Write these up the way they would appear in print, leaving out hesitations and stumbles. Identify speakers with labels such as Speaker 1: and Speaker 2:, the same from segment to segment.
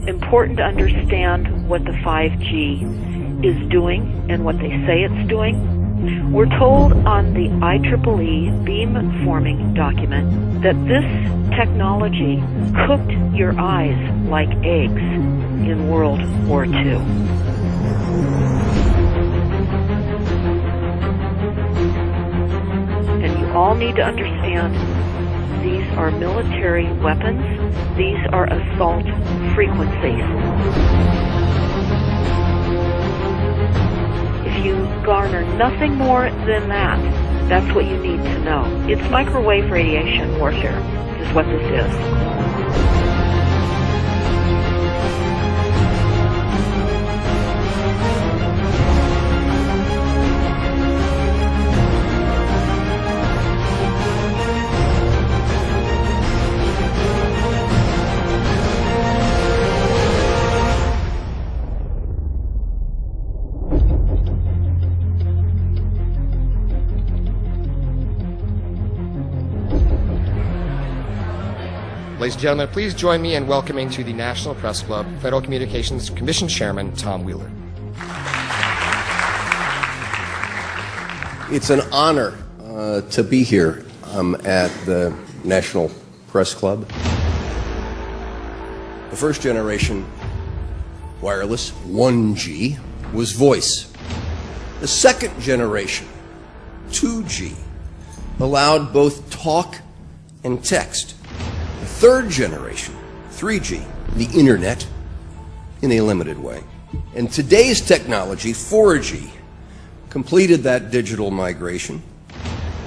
Speaker 1: important to understand what the 5G is doing and what they say it's doing. We're told on the IEEE beamforming document that this technology cooked your eyes like eggs in World War II. And you all need to understand, these are military weapons. These are assault frequencies. If you garner nothing more than that, that's what you need to know. It's microwave radiation warfare, is what this is.
Speaker 2: Ladies and gentlemen, please join me in welcoming to the National Press Club Federal Communications Commission Chairman Tom Wheeler.
Speaker 3: It's an honor to be here at the National Press Club. The first generation wireless, 1G, was voice. The second generation, 2G, allowed both talk and text. The third generation, 3G, the internet, in a limited way. And today's technology, 4G, completed that digital migration.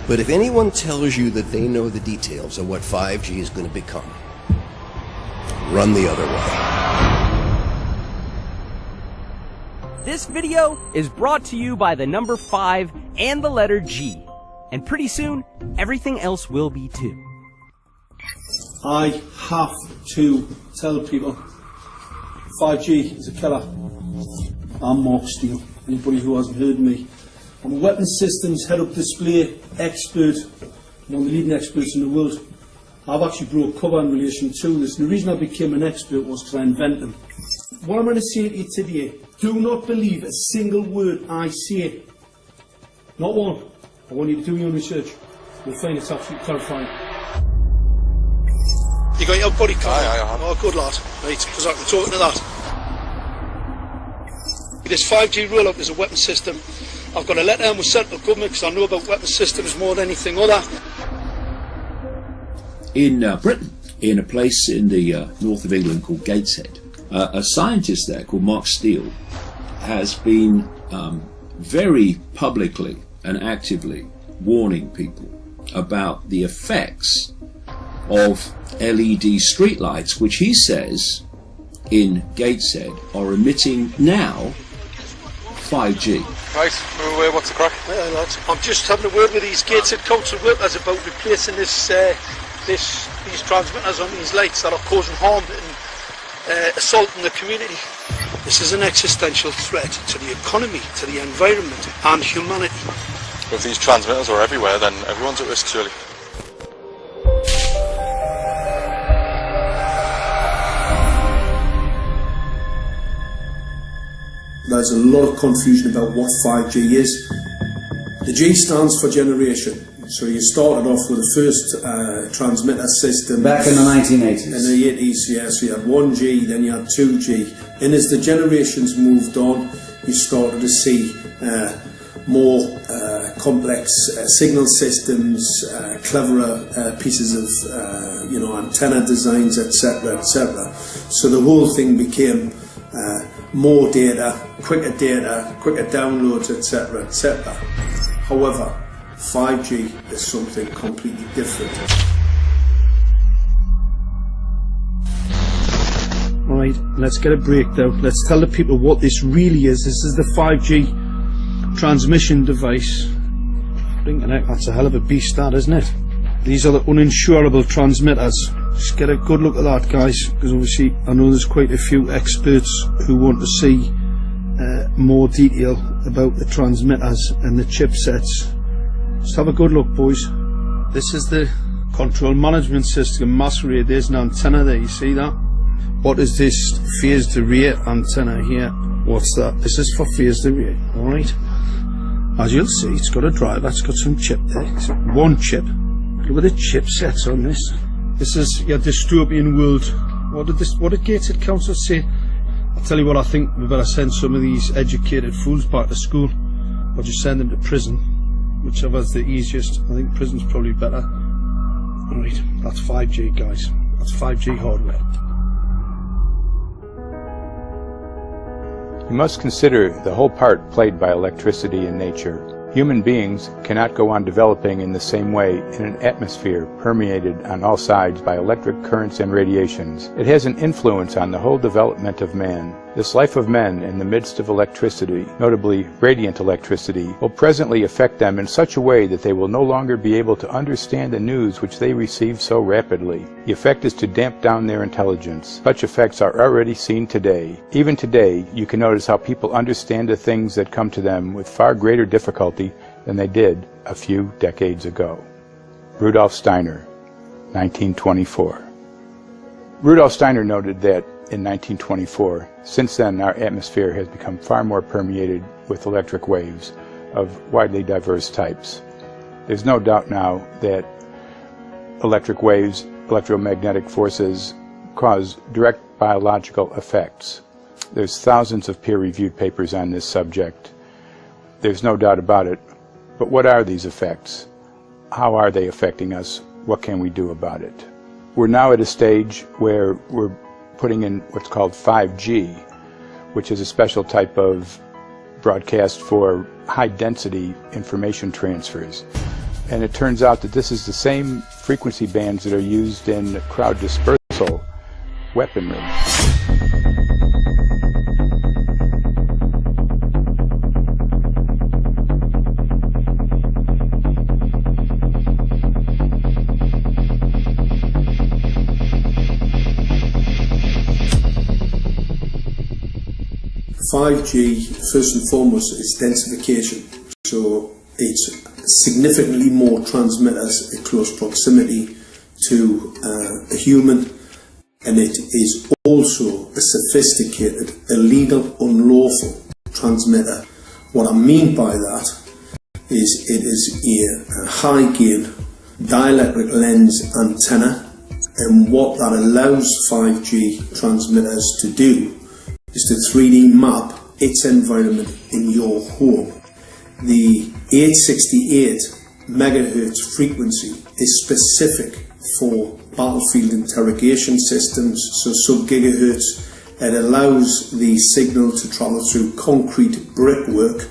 Speaker 3: But if anyone tells you that they know the details of what 5G is going to become, run the other way.
Speaker 4: This video is brought to you by the number 5 and the letter G. And pretty soon, everything else will be too.
Speaker 5: I have to tell people 5G is a killer. I'm Mark Steele. Anybody who hasn't heard me, I'm a weapons systems head-up display expert, one of the leading experts in the world. I've actually brought cover in relation to this, and the reason I became an expert was because I invented them. What I'm going to say to you today, do not believe a single word I say. Not one. I want you to do your own research. You'll find it's absolutely terrifying. You got your buddy card?
Speaker 6: Aye.
Speaker 5: Oh, good lad. Right, because I'm talking to that. This 5G roll-up is a weapon system. I've got a letter in with central government because I know about weapon systems more than anything other.
Speaker 6: In Britain, in a place in the north of England called Gateshead, a scientist there called Mark Steele has been very publicly and actively warning people about the effects of LED streetlights, which he says in Gateshead are emitting now 5G.
Speaker 7: Right, what's the crack?
Speaker 5: Yeah, lads. I'm just having a word with these Gateshead council workers about replacing these transmitters on these lights that are causing harm and assaulting the community. This is an existential threat to the economy, to the environment and humanity.
Speaker 7: If these transmitters are everywhere, then everyone's at risk, surely.
Speaker 5: There's a lot of confusion about what 5G is. The G stands for generation. So you started off with the first transmitter system.
Speaker 8: Back in the 1980s.
Speaker 5: In the 80s, yeah. So you had 1G, then you had 2G. And as the generations moved on, you started to see more complex signal systems, cleverer pieces of antenna designs, etc., etc. So the whole thing became more data, quicker downloads, etc., etc. However, 5G is something completely different. Right, let's get a breakdown. Let's tell the people what this really is. This is the 5G transmission device. That's a hell of a beast, that, isn't it? These are the uninsurable transmitters. Just get a good look at that, guys, because obviously I know there's quite a few experts who want to see more detail about the transmitters and the chipsets. Just have a good look, boys. This is the control management system masquerade. There's an antenna there, you see that? What is this phased array antenna here? What's that? This is for phased array, alright? As you'll see, it's got a driver, it's got some chip there. It's one chip. Look at the chipsets on this. This is your dystopian world. What did Gateshead Council say? I'll tell you what, I think we better send some of these educated fools back to school, or just send them to prison. Whichever's the easiest. I think prison's probably better. Alright, that's 5G, guys. That's 5G hardware.
Speaker 8: You must consider the whole part played by electricity in nature. Human beings cannot go on developing in the same way in an atmosphere permeated on all sides by electric currents and radiations. It has an influence on the whole development of man. This life of men in the midst of electricity, notably radiant electricity, will presently affect them in such a way that they will no longer be able to understand the news which they receive so rapidly. The effect is to damp down their intelligence. Such effects are already seen today. Even today, you can notice how people understand the things that come to them with far greater difficulty than they did a few decades ago. Rudolf Steiner, 1924. Rudolf Steiner noted that in 1924, since then our atmosphere has become far more permeated with electric waves of widely diverse types. There's no doubt now that electric waves, electromagnetic forces, cause direct biological effects. There's thousands of peer-reviewed papers on this subject. There's no doubt about it. But what are these effects? How are they affecting us? What can we do about it? We're now at a stage where we're putting in what's called 5G, which is a special type of broadcast for high-density information transfers. And it turns out that this is the same frequency bands that are used in crowd dispersal weaponry.
Speaker 5: 5G, first and foremost, is densification. So it's significantly more transmitters in close proximity to a human, and it is also a sophisticated, illegal, unlawful transmitter. What I mean by that is it is a high gain dielectric lens antenna, and what that allows 5G transmitters to do is to 3D map its environment in your home. The 868 megahertz frequency is specific for battlefield interrogation systems, so sub-gigahertz. It allows the signal to travel through concrete brickwork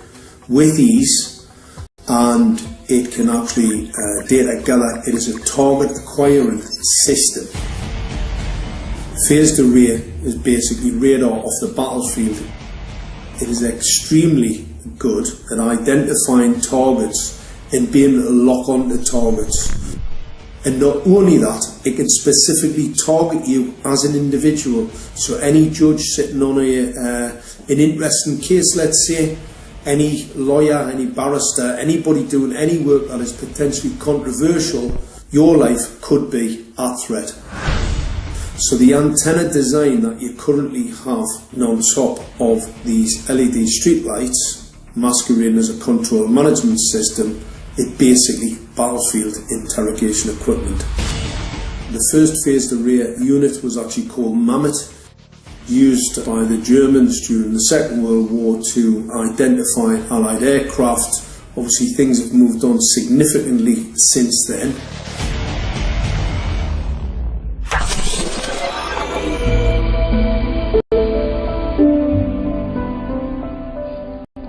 Speaker 5: with ease, and it can actually data gather. It is a target acquiring system. Phased array is basically radar off the battlefield. It is extremely good at identifying targets and being able to lock onto targets. And not only that, it can specifically target you as an individual. So any judge sitting on an interesting case, let's say, any lawyer, any barrister, anybody doing any work that is potentially controversial, your life could be at threat. So the antenna design that you currently have on top of these LED streetlights, masquerading as a control management system, is basically battlefield interrogation equipment. The first phased array unit was actually called Mammoth, used by the Germans during the Second World War to identify Allied aircraft. Obviously things have moved on significantly since then.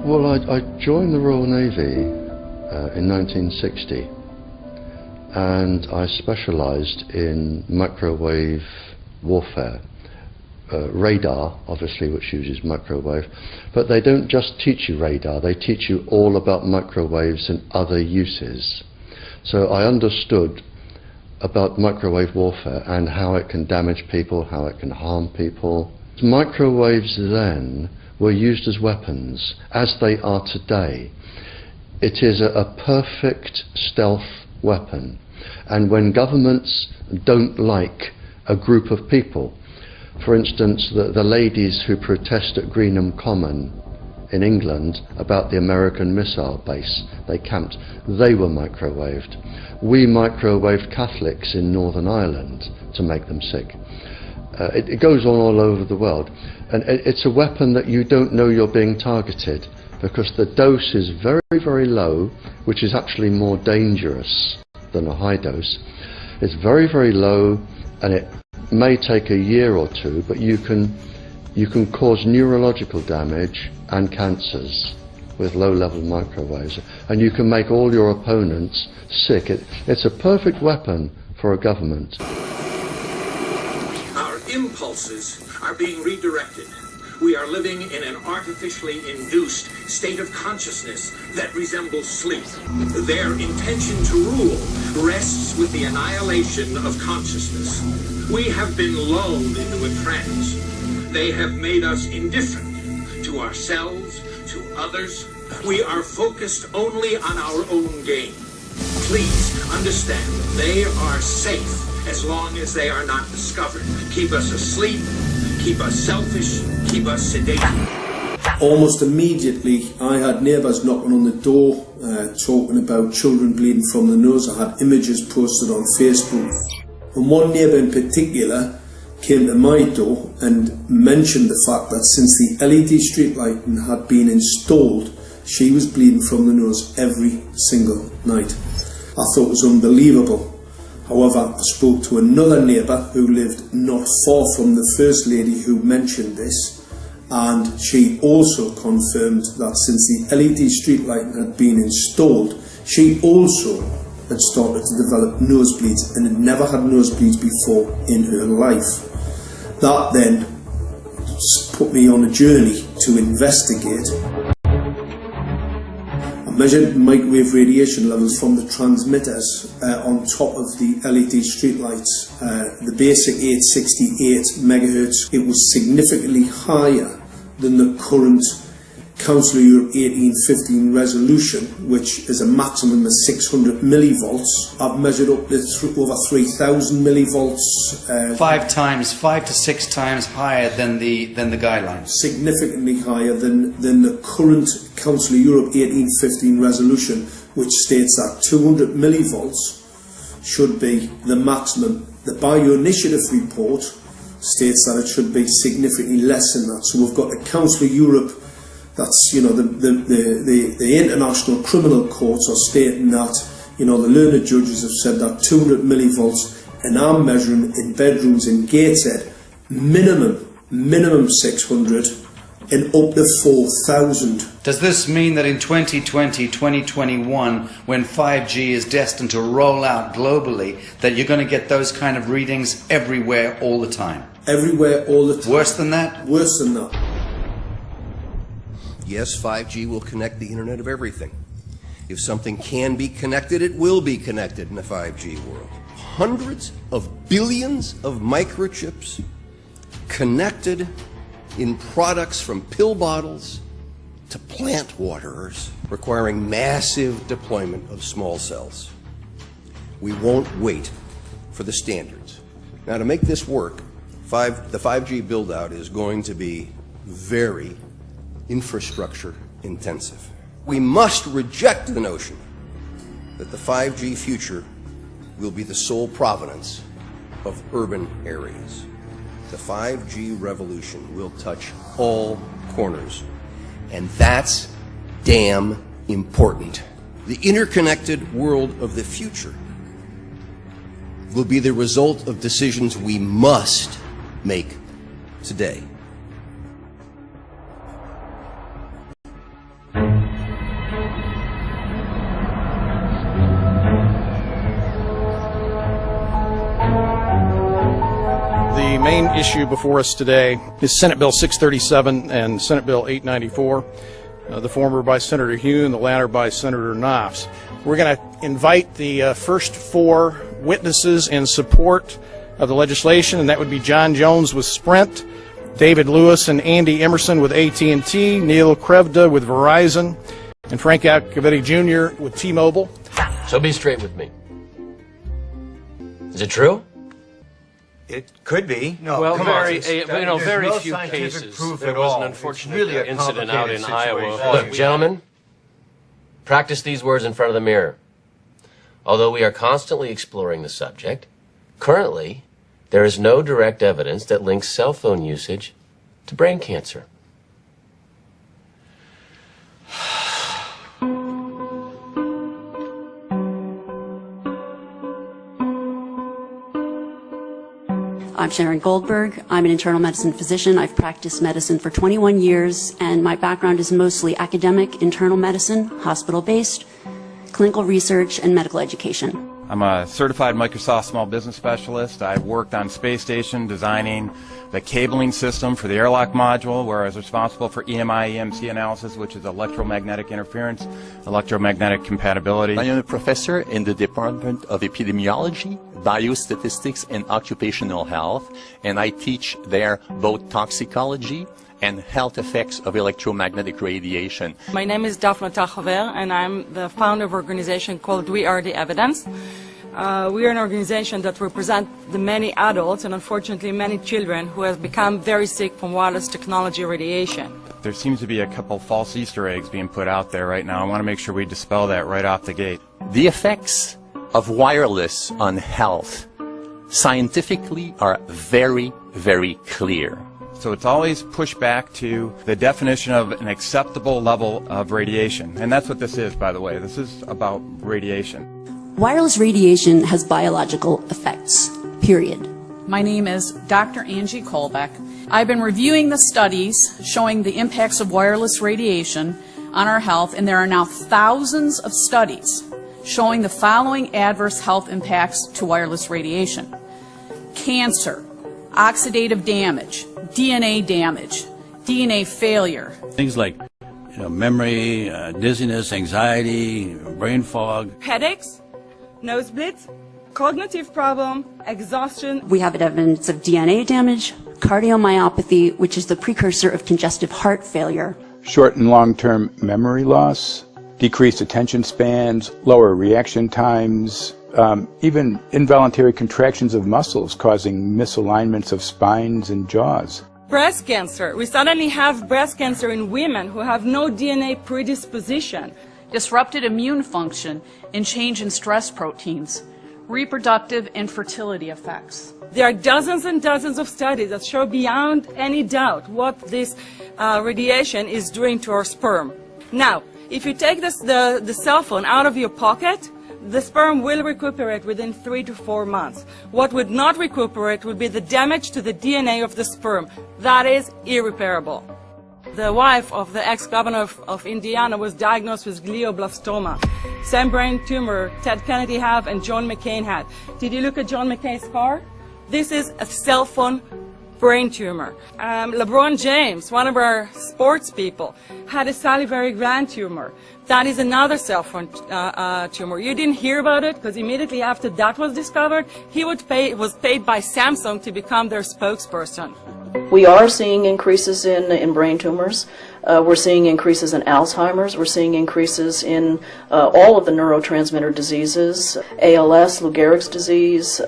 Speaker 9: Well, I joined the Royal Navy in 1960, and I specialised in microwave warfare. Radar, obviously, which uses microwave, but they don't just teach you radar, they teach you all about microwaves and other uses. So I understood about microwave warfare and how it can damage people, how it can harm people. Microwaves then were used as weapons, as they are today. It is a perfect stealth weapon, and when governments don't like a group of people, For instance, the ladies who protest at Greenham Common in England about the American missile base they camped, they were microwaved. We microwaved Catholics in Northern Ireland to make them sick. It goes on all over the world, and it's a weapon that you don't know you're being targeted, because the dose is very, very low, which is actually more dangerous than a high dose. It's very, very low, and it may take a year or two, but you can cause neurological damage and cancers with low-level microwaves, and you can make all your opponents sick. It's a perfect weapon for a government.
Speaker 10: Our impulses are being redirected. We are living in an artificially induced state of consciousness that resembles sleep. Their intention to rule rests with the annihilation of consciousness. We have been lulled into a trance. They have made us indifferent to ourselves, to others. We are focused only on our own gain. Please understand, they are safe as long as they are not discovered. Keep us asleep, keep us selfish, keep us sedated.
Speaker 5: Almost immediately, I had neighbours knocking on the door, talking about children bleeding from the nose. I had images posted on Facebook. And one neighbour in particular came to my door and mentioned the fact that since the LED street lighting had been installed, she was bleeding from the nose every single night. I thought it was unbelievable. However, I spoke to another neighbour who lived not far from the first lady who mentioned this, and she also confirmed that since the LED street lighting had been installed, she also had started to develop nosebleeds and had never had nosebleeds before in her life. That then put me on a journey to investigate. I measured microwave radiation levels from the transmitters on top of the LED streetlights. The basic 868 megahertz, it was significantly higher than the current Council of Europe 1815 resolution, which is a maximum of 600 millivolts. I've measured up to over 3,000 millivolts.
Speaker 11: 5 to 6 times higher than the guidelines.
Speaker 5: Significantly higher than the current Council of Europe 1815 resolution, which states that 200 millivolts should be the maximum. The Bioinitiative report states that it should be significantly less than that. So we've got the Council of Europe, that's, you know, the International Criminal Courts are stating that, you know, the learned judges have said that 200 millivolts, and I'm measuring in bedrooms in Gateshead, minimum 600 and up to 4,000.
Speaker 11: Does this mean that in 2020, 2021, when 5G is destined to roll out globally, that you're going to get those kind of readings everywhere all the time?
Speaker 5: Everywhere all the time.
Speaker 11: Worse than that?
Speaker 5: Worse than that.
Speaker 3: Yes, 5G will connect the Internet of everything. If something can be connected, it will be connected in the 5G world. Hundreds of billions of microchips connected in products from pill bottles to plant waterers, requiring massive deployment of small cells. We won't wait for the standards. Now, to make this work, the 5G build-out is going to be very infrastructure intensive. We must reject the notion that the 5G future will be the sole provenance of urban areas. The 5G revolution will touch all corners, and that's damn important. The interconnected world of the future will be the result of decisions we must make today.
Speaker 12: The main issue before us today is Senate Bill 637 and Senate Bill 894, the former by Senator Hugh and the latter by Senator Knopf. We're going to invite the first four witnesses in support of the legislation, and that would be John Jones with Sprint, David Lewis and Andy Emerson with AT&T, Neil Krevda with Verizon, and Frank Alcavetti Jr. with T-Mobile.
Speaker 13: So be straight with me. Is it true? It could be. No,
Speaker 14: well,
Speaker 13: come
Speaker 14: very,
Speaker 13: on.
Speaker 14: very
Speaker 13: no
Speaker 14: few cases.
Speaker 13: Proof
Speaker 14: There
Speaker 13: at
Speaker 14: was
Speaker 13: all.
Speaker 14: an unfortunate
Speaker 13: really a
Speaker 14: incident out in Iowa.
Speaker 15: Look, gentlemen, practice these words in front of the mirror. Although we are constantly exploring the subject, currently, there is no direct evidence that links cell phone usage to brain cancer.
Speaker 16: I'm Sharon Goldberg. I'm an internal medicine physician. I've practiced medicine for 21 years, and my background is mostly academic, internal medicine, hospital-based, clinical research, and medical education.
Speaker 17: I'm a certified Microsoft small business specialist. I've worked on space station designing the cabling system for the airlock module, where I was responsible for EMI, EMC analysis, which is electromagnetic interference, electromagnetic compatibility.
Speaker 18: I am a professor in the Department of Epidemiology, Biostatistics, and Occupational Health, and I teach there both toxicology and health effects of electromagnetic radiation.
Speaker 19: My name is Daphne Tachover, and I'm the founder of an organization called We Are the Evidence. We are an organization that represents the many adults and unfortunately many children who have become very sick from wireless technology radiation.
Speaker 17: There seems to be a couple false Easter eggs being put out there right now. I want to make sure we dispel that right off the gate.
Speaker 18: The effects of wireless on health scientifically are very, very clear.
Speaker 17: So it's always pushed back to the definition of an acceptable level of radiation. And that's what this is, by the way. This is about radiation.
Speaker 16: Wireless radiation has biological effects, period.
Speaker 20: My name is Dr. Angie Kolbeck. I've been reviewing the studies showing the impacts of wireless radiation on our health, and there are now thousands of studies showing the following adverse health impacts to wireless radiation: cancer, oxidative damage, DNA damage, DNA failure.
Speaker 21: Things like memory, dizziness, anxiety, brain fog.
Speaker 19: Headaches, nosebleeds, cognitive problem, exhaustion.
Speaker 16: We have evidence of DNA damage, cardiomyopathy, which is the precursor of congestive heart failure.
Speaker 8: Short and long-term memory loss, decreased attention spans, lower reaction times, even involuntary contractions of muscles causing misalignments of spines and jaws.
Speaker 19: Breast cancer. We suddenly have breast cancer in women who have no DNA predisposition.
Speaker 20: Disrupted immune function and change in stress proteins, reproductive and fertility effects.
Speaker 19: There are dozens and dozens of studies that show beyond any doubt what this radiation is doing to our sperm. Now, if you take the cell phone out of your pocket, the sperm will recuperate within 3 to 4 months. What would not recuperate would be the damage to the DNA of the sperm. That is irreparable. The wife of the ex-governor of Indiana was diagnosed with glioblastoma. Same brain tumor Ted Kennedy had and John McCain had. Did you look at John McCain's scar? This is a cell phone brain tumor. LeBron James, one of our sports people, had a salivary gland tumor. That is another cell phone tumor. You didn't hear about it because immediately after that was discovered, he was paid by Samsung to become their spokesperson.
Speaker 22: We are seeing increases in brain tumors. We're seeing increases in Alzheimer's. We're seeing increases in all of the neurotransmitter diseases, ALS, Lou Gehrig's disease,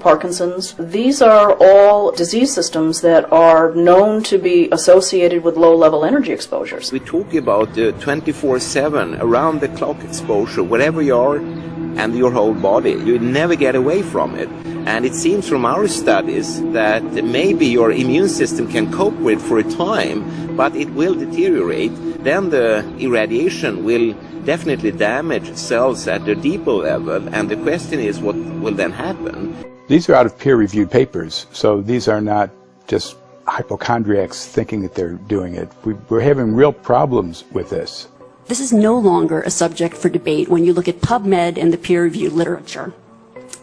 Speaker 22: Parkinson's. These are all disease systems that are known to be associated with low-level energy exposures.
Speaker 23: We talk about 24/7, around-the-clock exposure, wherever you are and your whole body. You never get away from it. And it seems from our studies that maybe your immune system can cope with for a time, but it will deteriorate. Then the irradiation will definitely damage cells at a deeper level, and the question is what will then happen.
Speaker 8: These are out of peer-reviewed papers, so these are not just hypochondriacs thinking that they're doing it. We're having real problems with this.
Speaker 16: This is no longer a subject for debate when you look at PubMed and the peer-reviewed literature.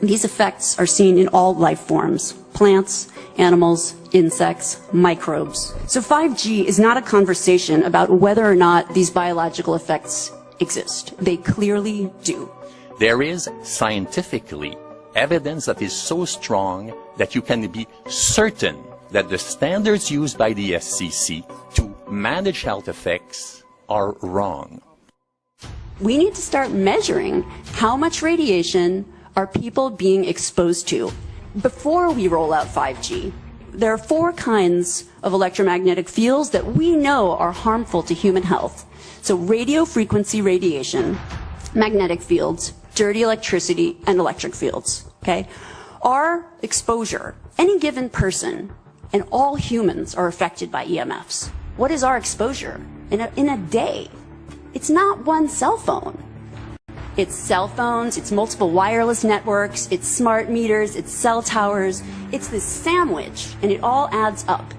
Speaker 16: These effects are seen in all life forms: plants, animals, insects, microbes. So 5G is not a conversation about whether or not these biological effects exist. They clearly do.
Speaker 18: There is scientifically evidence that is so strong that you can be certain that the standards used by the FCC to manage health effects are wrong.
Speaker 16: We need to start measuring how much radiation are people being exposed to. before we roll out 5G, there are 4 kinds of electromagnetic fields that we know are harmful to human health. So radio frequency radiation, magnetic fields, dirty electricity, and electric fields. Okay? Our exposure, any given person, and all humans are affected by EMFs. What is our exposure in a day? It's not one cell phone. It's cell phones, it's multiple wireless networks, it's smart meters, it's cell towers. It's this sandwich, and it all adds up.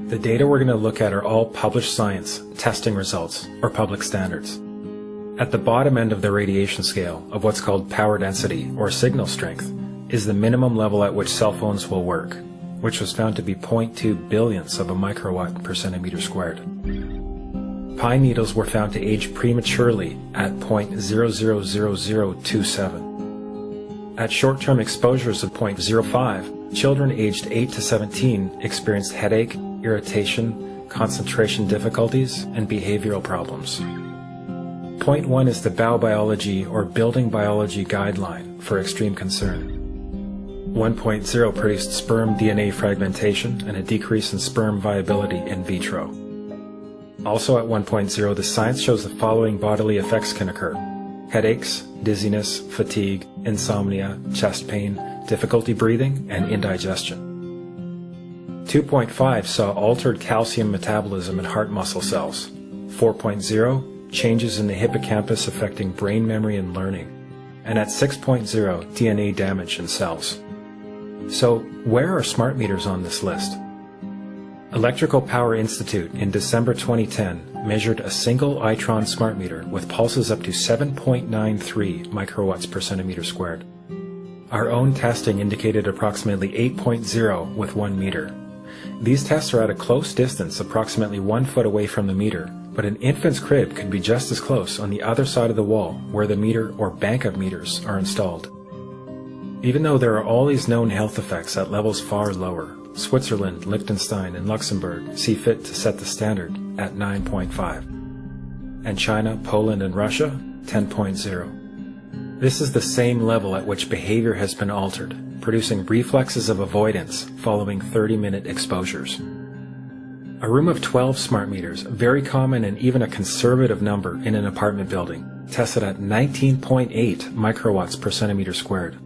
Speaker 1: The data we're going to look at are all published science, testing results, or public standards. At the bottom end of the radiation scale of what's called power density, or signal strength, is the minimum level at which cell phones will work, which was found to be 0.2 billionths of a microwatt per centimeter squared. Pine needles were found to age prematurely at 0.000027. At short-term exposures of 0.05, children aged 8 to 17 experienced headache, irritation, concentration difficulties, and behavioral problems. 0.1 is the biobiology or building biology guideline for extreme concern. 1.0 produced sperm DNA fragmentation and a decrease in sperm viability in vitro. Also at 1.0, the science shows the following bodily effects can occur: headaches, dizziness, fatigue, insomnia, chest pain, difficulty breathing, and indigestion. 2.5 saw altered calcium metabolism in heart muscle cells. 4.0, changes in the hippocampus affecting brain memory and learning. And at 6.0, DNA damage in cells. So, where are smart meters on this list? Electrical Power Institute in December 2010 measured a single Itron smart meter with pulses up to 7.93 microwatts per centimeter squared. Our own testing indicated approximately 8.0 with 1 meter. These tests are at a close distance, approximately 1 foot away from the meter, but an infant's crib could be just as close on the other side of the wall where the meter or bank of meters are installed. Even though there are all these known health effects at levels far lower, Switzerland, Liechtenstein, and Luxembourg see fit to set the standard at 9.5. And China, Poland, and Russia, 10.0. This is the same level at which behavior has been altered, producing reflexes of avoidance following 30-minute exposures. A room of 12 smart meters, very common and even a conservative number in an apartment building, tested at 19.8 microwatts per centimeter squared.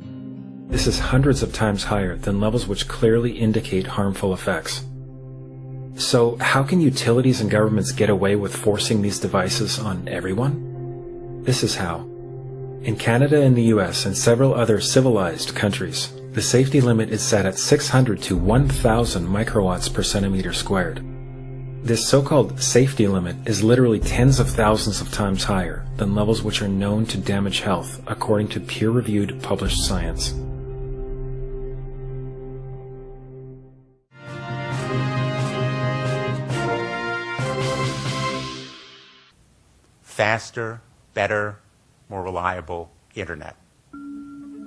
Speaker 1: This is hundreds of times higher than levels which clearly indicate harmful effects. So, how can utilities and governments get away with forcing these devices on everyone? This is how. In Canada and the US and several other civilized countries, the safety limit is set at 600 to 1,000 microwatts per centimeter squared. This so-called safety limit is literally tens of thousands of times higher than levels which are known to damage health according to peer-reviewed published science.
Speaker 2: Faster, better, more reliable internet.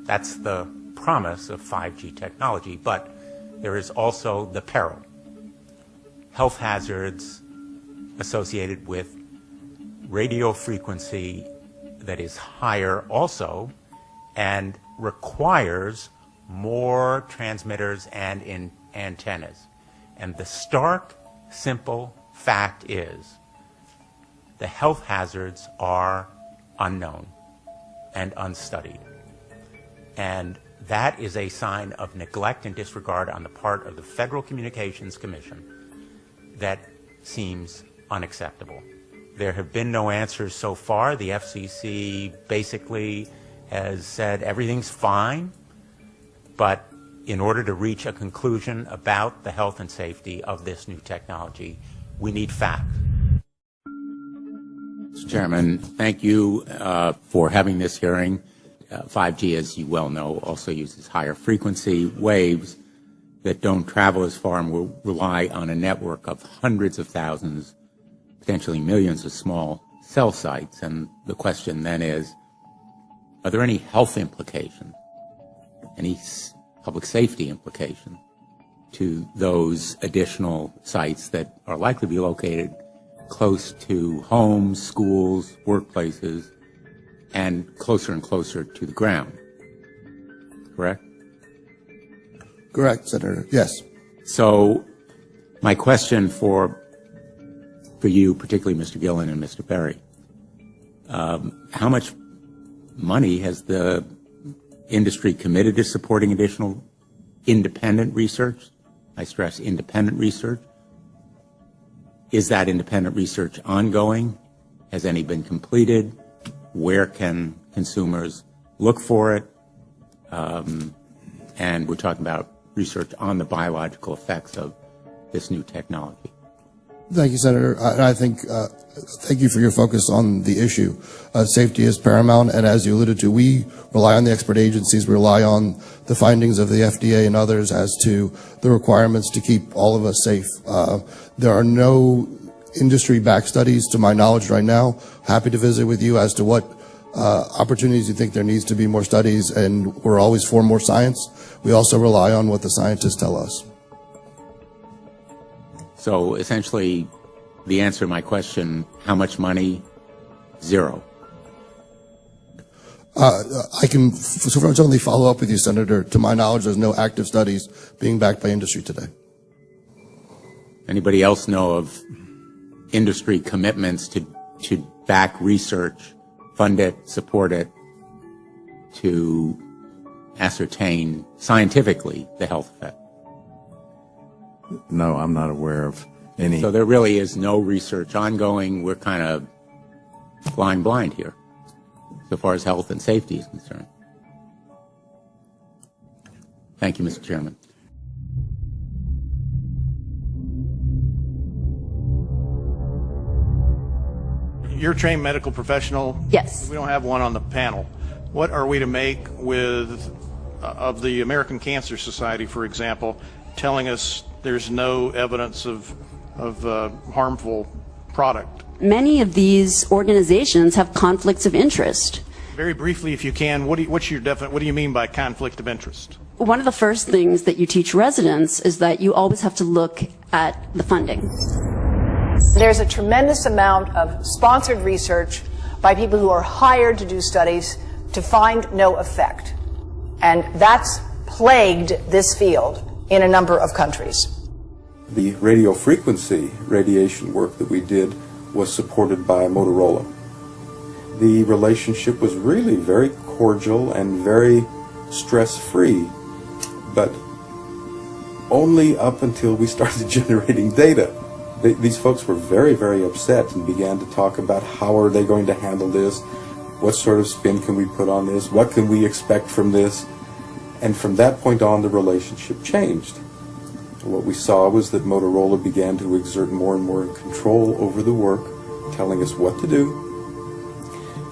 Speaker 2: That's the promise of 5G technology, but there is also the peril. Health hazards associated with radio frequency that is higher also and requires more transmitters and antennas. And the stark, simple fact is the health hazards are unknown and unstudied. And that is a sign of neglect and disregard on the part of the Federal Communications Commission that seems unacceptable. There have been no answers so far. The FCC basically has said everything's fine, but in order to reach a conclusion about the health and safety of this new technology, we need facts.
Speaker 13: Mr. Chairman, thank you for having this hearing. 5G, as you well know, also uses higher frequency waves that don't travel as far and will rely on a network of hundreds of thousands, potentially millions of small cell sites. And the question then is, are there any health implications, any public safety implications to those additional sites that are likely to be located close to homes, schools, workplaces, and closer to the ground? Correct?
Speaker 4: Correct, Senator. Yes.
Speaker 13: So my question for you, particularly Mr. Gillen and Mr. Berry, how much money has the industry committed to supporting additional independent research? I stress independent research. Is that independent research ongoing? Has any been completed? Where can consumers look for it? And we're talking about research on the biological effects of this new technology.
Speaker 4: Thank you, Senator. I think, thank you for your focus on the issue. Safety is paramount, and as you alluded to, we rely on the expert agencies, we rely on the findings of the FDA and others as to the requirements to keep all of us safe. There are no industry-backed studies, to my knowledge right now. Happy to visit with you as to what opportunities you think there needs to be more studies, and we're always for more science. We also rely on what the scientists tell us.
Speaker 13: So essentially, the answer to my question, how much money? Zero.
Speaker 4: I can certainly follow up with you, Senator. To my knowledge, there's no active studies being backed by industry today.
Speaker 13: Anybody else know of industry commitments to back research, fund it, support it, to ascertain scientifically the health effect?
Speaker 6: No, I'm not aware of any.
Speaker 13: So there really is no research ongoing. We're kind of flying blind here, so far as health and safety is concerned. Thank you, Mr. Chairman.
Speaker 12: You're a trained medical professional.
Speaker 16: Yes.
Speaker 12: We don't have one on the panel. What are we to make with of the American Cancer Society, for example, telling us there's no evidence of harmful product?
Speaker 16: Many of these organizations have conflicts of interest.
Speaker 12: Very briefly, if you can, what do you mean by conflict of interest?
Speaker 16: One of the first things that you teach residents is that you always have to look at the funding.
Speaker 7: There's a tremendous amount of sponsored research by people who are hired to do studies to find no effect. And that's plagued this field in a number of countries.
Speaker 24: The radio frequency radiation work that we did was supported by Motorola. The relationship was really very cordial and very stress-free, but only up until we started generating data. These folks were very, very upset and began to talk about how are they going to handle this, what sort of spin can we put on this, what can we expect from this, and from that point on the relationship changed. What we saw was that Motorola began to exert more and more control over the work, telling us what to do,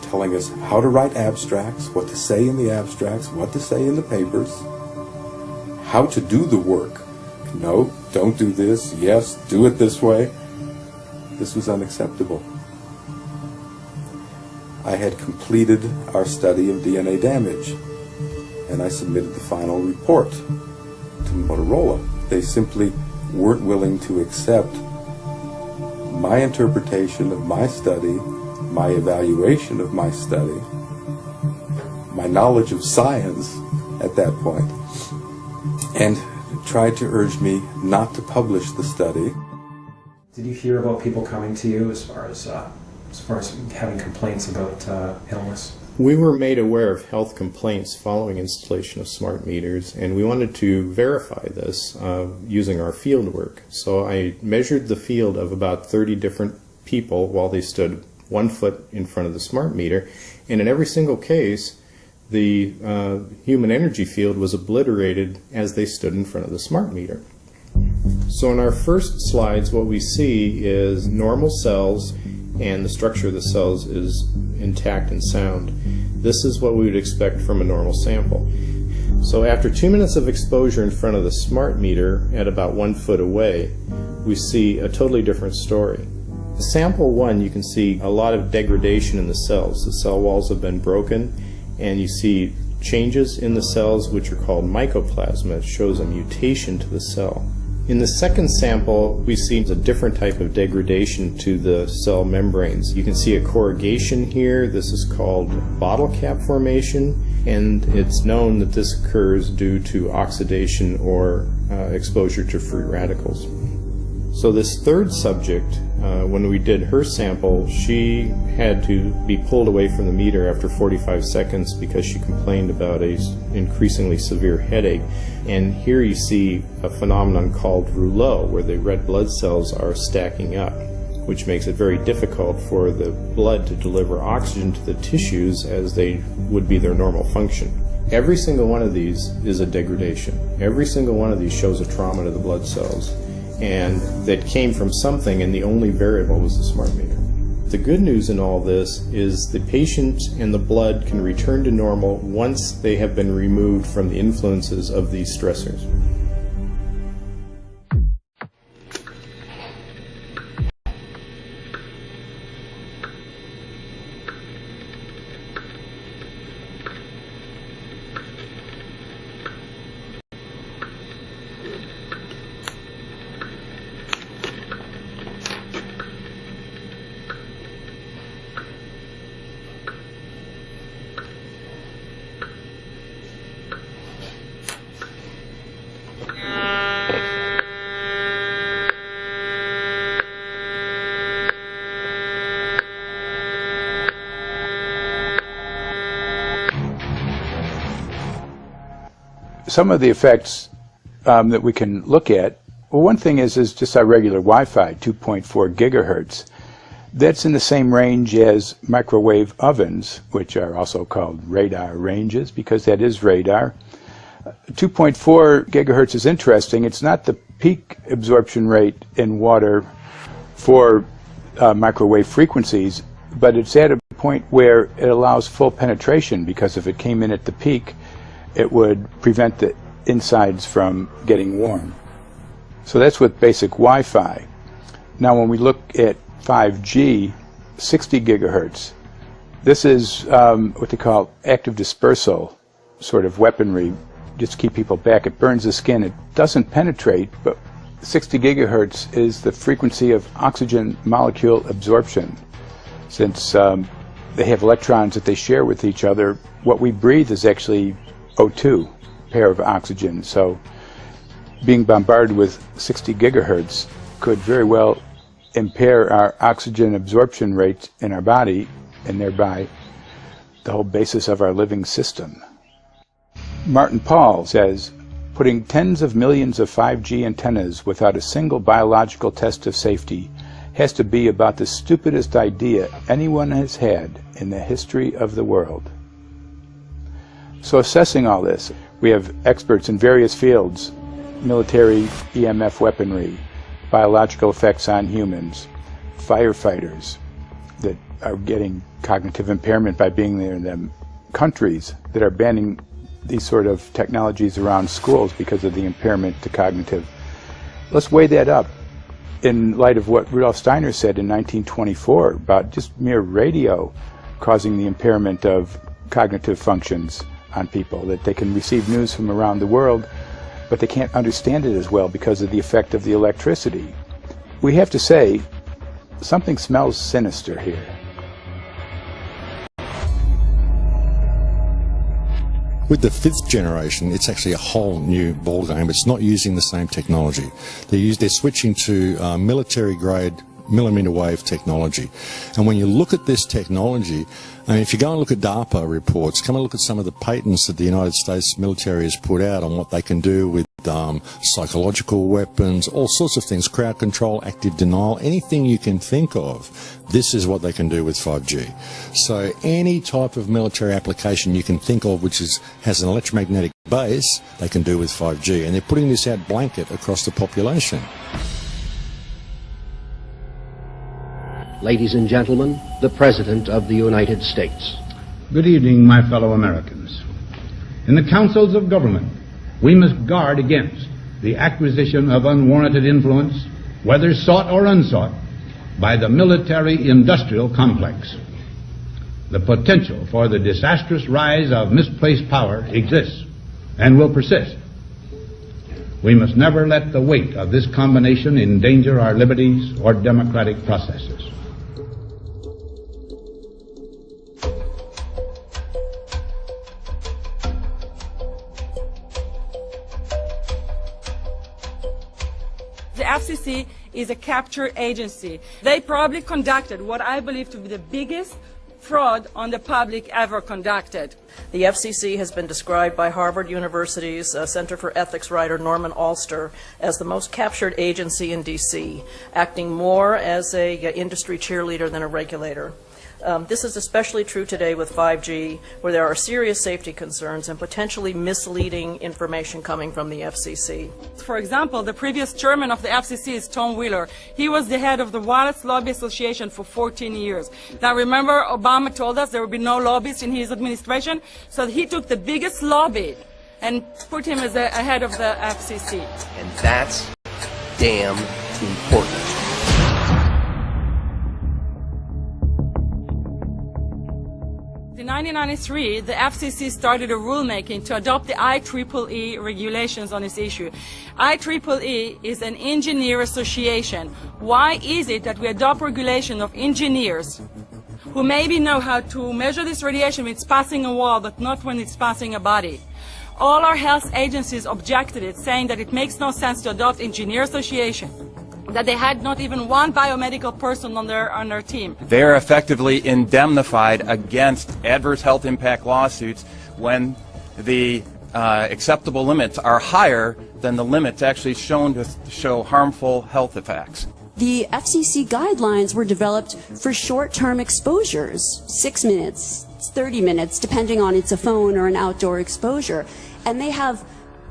Speaker 24: telling us how to write abstracts, what to say in the abstracts, what to say in the papers, how to do the work. No, don't do this. Yes, do it this way. This was unacceptable. I had completed our study of DNA damage, and I submitted the final report to Motorola. They simply weren't willing to accept my interpretation of my study, my evaluation of my study, my knowledge of science at that point, and tried to urge me not to publish the study.
Speaker 1: Did you hear about people coming to you as far as having complaints about illness?
Speaker 25: We were made aware of health complaints following installation of smart meters, and we wanted to verify this using our field work. So I measured the field of about 30 different people while they stood 1 foot in front of the smart meter, and in every single case the human energy field was obliterated as they stood in front of the smart meter. So in our first slides, what we see is normal cells, and the structure of the cells is intact and sound. This is what we would expect from a normal sample. So after 2 minutes of exposure in front of the smart meter at about 1 foot away, we see a totally different story. Sample 1, you can see a lot of degradation in the cells. The cell walls have been broken, and you see changes in the cells which are called mycoplasma. It shows a mutation to the cell. In the second sample, we see a different type of degradation to the cell membranes. You can see a corrugation here. This is called bottle cap formation, and it's known that this occurs due to oxidation or exposure to free radicals. So this third subject, when we did her sample, she had to be pulled away from the meter after 45 seconds because she complained about an increasingly severe headache. And here you see a phenomenon called rouleau, where the red blood cells are stacking up, which makes it very difficult for the blood to deliver oxygen to the tissues as they would be their normal function. Every single one of these is a degradation. Every single one of these shows a trauma to the blood cells, and that came from something, and the only variable was the smart meter. The good news in all this is the patient and the blood can return to normal once they have been removed from the influences of these stressors.
Speaker 8: Some of the effects that we can look at, well, one thing is just our regular Wi-Fi, 2.4 gigahertz. That's in the same range as microwave ovens, which are also called radar ranges, because that is radar. 2.4 gigahertz is interesting. It's not the peak absorption rate in water for microwave frequencies, but it's at a point where it allows full penetration, because if it came in at the peak, it would prevent the insides from getting warm. So that's with basic Wi-Fi. Now when we look at 5G, 60 gigahertz, this is what they call active dispersal sort of weaponry, just to keep people back. It burns the skin. It doesn't penetrate, but 60 gigahertz is the frequency of oxygen molecule absorption. Since they have electrons that they share with each other, what we breathe is actually O2, pair of oxygen. So being bombarded with 60 gigahertz could very well impair our oxygen absorption rate in our body, and thereby the whole basis of our living system. Martin Pall says, putting tens of millions of 5G antennas without a single biological test of safety has to be about the stupidest idea anyone has had in the history of the world. So assessing all this, we have experts in various fields: military EMF weaponry, biological effects on humans, firefighters that are getting cognitive impairment by being there in them, countries that are banning these sort of technologies around schools because of the impairment to cognitive. Let's weigh that up in light of what Rudolf Steiner said in 1924 about just mere radio causing the impairment of cognitive functions on people, that they can receive news from around the world, but they can't understand it as well because of the effect of the electricity. We have to say, something smells sinister here.
Speaker 3: With the 5th generation, it's actually a whole new ballgame. It's not using the same technology. They're switching to military-grade millimeter wave technology. And when you look at this technology, I mean, if you go and look at DARPA reports, come and look at some of the patents that the United States military has put out on what they can do with psychological weapons, all sorts of things, crowd control, active denial, anything you can think of, this is what they can do with 5G. So any type of military application you can think of which has an electromagnetic base, they can do with 5G. And they're putting this out blanket across the population.
Speaker 5: Ladies and gentlemen, the President of the United States.
Speaker 9: Good evening, my fellow Americans. In the councils of government, we must guard against the acquisition of unwarranted influence, whether sought or unsought, by the military-industrial complex. The potential for the disastrous rise of misplaced power exists and will persist. We must never let the weight of this combination endanger our liberties or democratic processes.
Speaker 19: The FCC is a capture agency. They probably conducted what I believe to be the biggest fraud on the public ever conducted.
Speaker 22: The FCC has been described by Harvard University's Center for Ethics writer Norman Alster as the most captured agency in D.C., acting more as an industry cheerleader than a regulator. This is especially true today with 5G, where there are serious safety concerns and potentially misleading information coming from the FCC.
Speaker 19: For example, the previous chairman of the FCC is Tom Wheeler. He was the head of the Wireless Lobby Association for 14 years. Now remember, Obama told us there would be no lobbyists in his administration, so he took the biggest lobby and put him as the head of the FCC.
Speaker 10: And that's damn important.
Speaker 19: In 1993, the FCC started a rulemaking to adopt the IEEE regulations on this issue. IEEE is an engineer association. Why is it that we adopt regulation of engineers who maybe know how to measure this radiation when it's passing a wall, but not when it's passing a body? All our health agencies objected it, saying that it makes no sense to adopt engineer association, that they had not even one biomedical person on their team.
Speaker 11: They are effectively indemnified against adverse health impact lawsuits when the acceptable limits are higher than the limits actually shown to show harmful health effects.
Speaker 16: The FCC guidelines were developed for short-term exposures, 6 minutes, 30 minutes, depending on it's a phone or an outdoor exposure. And they have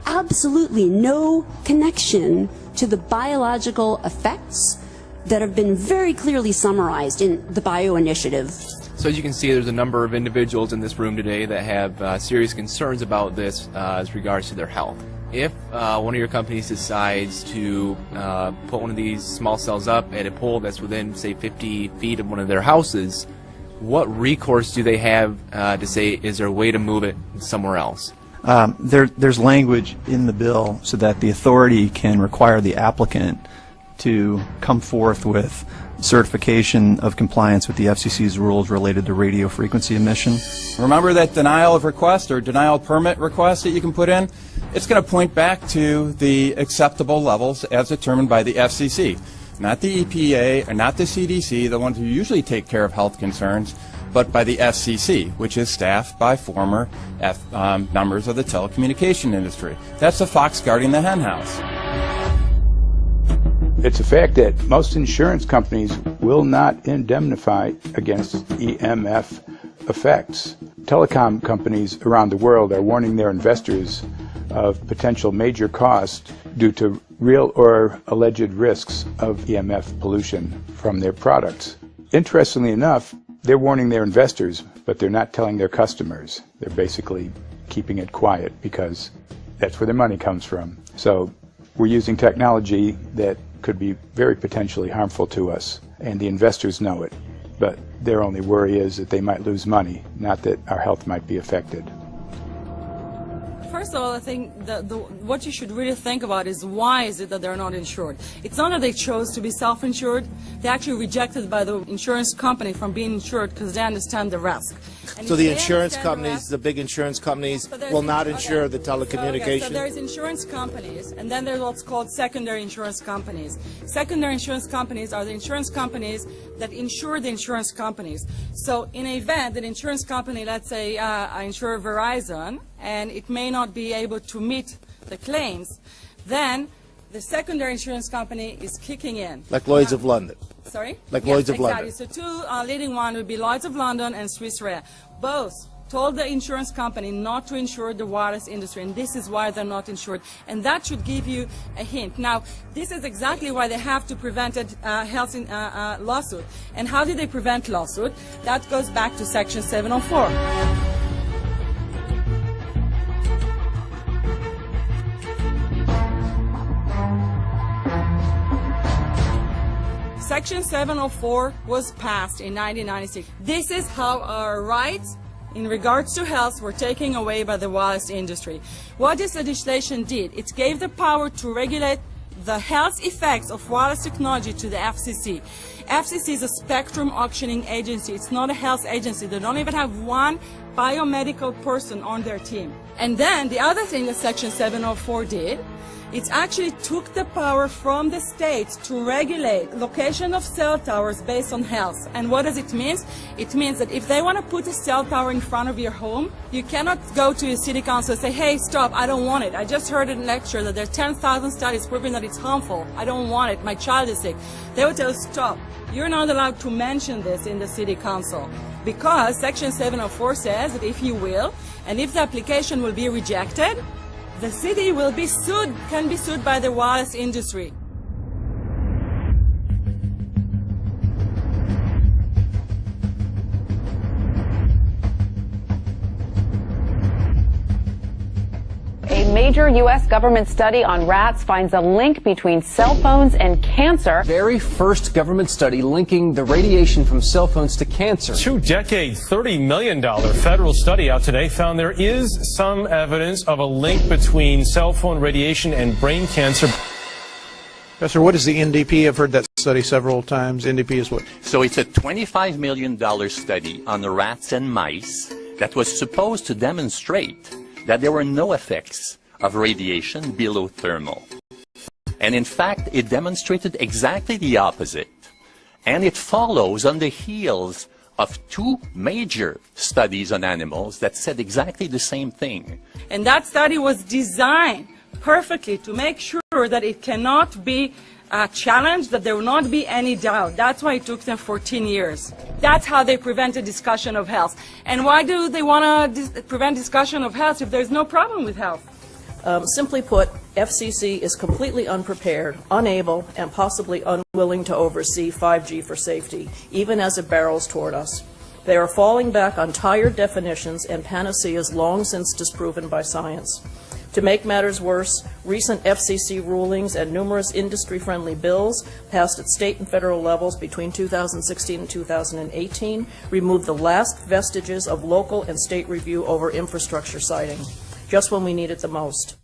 Speaker 16: absolutely no connection to the biological effects that have been very clearly summarized in the Bio Initiative.
Speaker 14: So as you can see, there's a number of individuals in this room today that have serious concerns about this as regards to their health. If one of your companies decides to put one of these small cells up at a pole that's within, say, 50 feet of one of their houses, what recourse do they have to say, is there a way to move it somewhere else?
Speaker 6: There's language in the bill so that the authority can require the applicant to come forth with certification of compliance with the FCC's rules related to radio frequency emission.
Speaker 11: Remember that denial of request or denial of permit request that you can put in? It's going to point back to the acceptable levels as determined by the FCC, not the EPA or not the CDC, the ones who usually take care of health concerns, but by the FCC, which is staffed by former members of the telecommunication industry. That's the fox guarding the hen house.
Speaker 8: It's a fact that most insurance companies will not indemnify against EMF effects. Telecom companies around the world are warning their investors of potential major costs due to real or alleged risks of EMF pollution from their products. Interestingly enough, they're warning their investors, but they're not telling their customers. They're basically keeping it quiet because that's where their money comes from. So we're using technology that could be very potentially harmful to us, and the investors know it. But their only worry is that they might lose money, not that our health might be affected.
Speaker 19: First of all, I think what you should really think about is why is it that they're not insured. It's not that they chose to be self-insured. They actually rejected by the insurance company from being insured because they understand the risk. And
Speaker 15: so the insurance companies, the big insurance companies, will not insure the telecommunications?
Speaker 19: So there's insurance companies, and then there's what's called secondary insurance companies. Secondary insurance companies are the insurance companies that insure the insurance companies. So in an event, an insurance company, let's say I insure Verizon, and it may not be able to meet the claims, then the secondary insurance company is kicking in.
Speaker 15: Like Lloyd's of London.
Speaker 19: Sorry?
Speaker 15: Like Lloyd's of
Speaker 19: exactly.
Speaker 15: London.
Speaker 19: So two leading one would be Lloyd's of London and Swiss Re. Both told the insurance company not to insure the wireless industry, and this is why they're not insured. And that should give you a hint. Now, this is exactly why they have to prevent a health lawsuit. And how did they prevent lawsuit? That goes back to Section 704. Section 704 was passed in 1996. This is how our rights in regards to health were taken away by the wireless industry. What this legislation did, it gave the power to regulate the health effects of wireless technology to the FCC. FCC is a spectrum auctioning agency. It's not a health agency. They don't even have one biomedical person on their team. And then the other thing that Section 704 did, it actually took the power from the states to regulate location of cell towers based on health. And what does it mean? It means that if they want to put a cell tower in front of your home, you cannot go to your city council and say, hey, stop, I don't want it. I just heard in a lecture that there are 10,000 studies proving that it's harmful. I don't want it. My child is sick. They will tell you, stop. You're not allowed to mention this in the city council because Section 704 says that if you will, and if the application will be rejected, the city will be sued, can be sued by the wireless industry.
Speaker 17: A major U.S. government study on rats finds a link between cell phones and cancer.
Speaker 10: Very first government study linking the radiation from cell phones to cancer.
Speaker 18: 2-decade, $30 million federal study out today found there is some evidence of a link between cell phone radiation and brain cancer.
Speaker 12: Professor, what is the NDP? I've heard that study several times. NDP is what?
Speaker 20: So it's a $25 million study on the rats and mice that was supposed to demonstrate that there were no effects of radiation below thermal. And in fact, it demonstrated exactly the opposite. And it follows on the heels of two major studies on animals that said exactly the same thing.
Speaker 19: And that study was designed perfectly to make sure that it cannot be challenged, that there will not be any doubt. That's why it took them 14 years. That's how they prevented discussion of health. And why do they want to prevent discussion of health if there's no problem with health?
Speaker 22: Simply put, FCC is completely unprepared, unable, and possibly unwilling to oversee 5G for safety, even as it barrels toward us. They are falling back on tired definitions and panaceas long since disproven by science. To make matters worse, recent FCC rulings and numerous industry-friendly bills passed at state and federal levels between 2016 and 2018 removed the last vestiges of local and state review over infrastructure siting, just when we need it the most.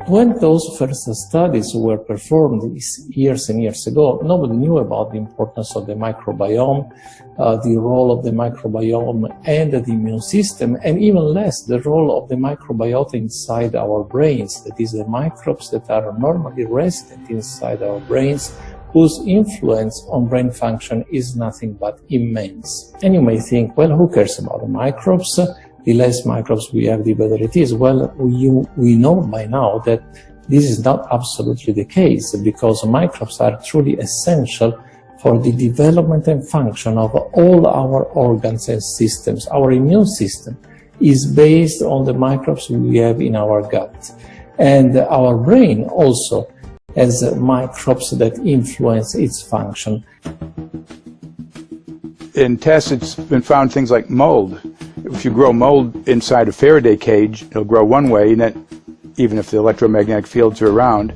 Speaker 21: When those first studies were performed years and years ago, nobody knew about the importance of the microbiome, the role of the microbiome and the immune system, and even less the role of the microbiota inside our brains, that is, the microbes that are normally resident inside our brains, whose influence on brain function is nothing but immense. And you may think, well, who cares about the microbes? The less microbes we have, the better it is. Well, we know by now that this is not absolutely the case, because microbes are truly essential for the development and function of all our organs and systems. Our immune system is based on the microbes we have in our gut. And our brain also has microbes that influence its function.
Speaker 8: In tests, it's been found things like mold. If you grow mold inside a Faraday cage, it'll grow one way, and then, even if the electromagnetic fields are around,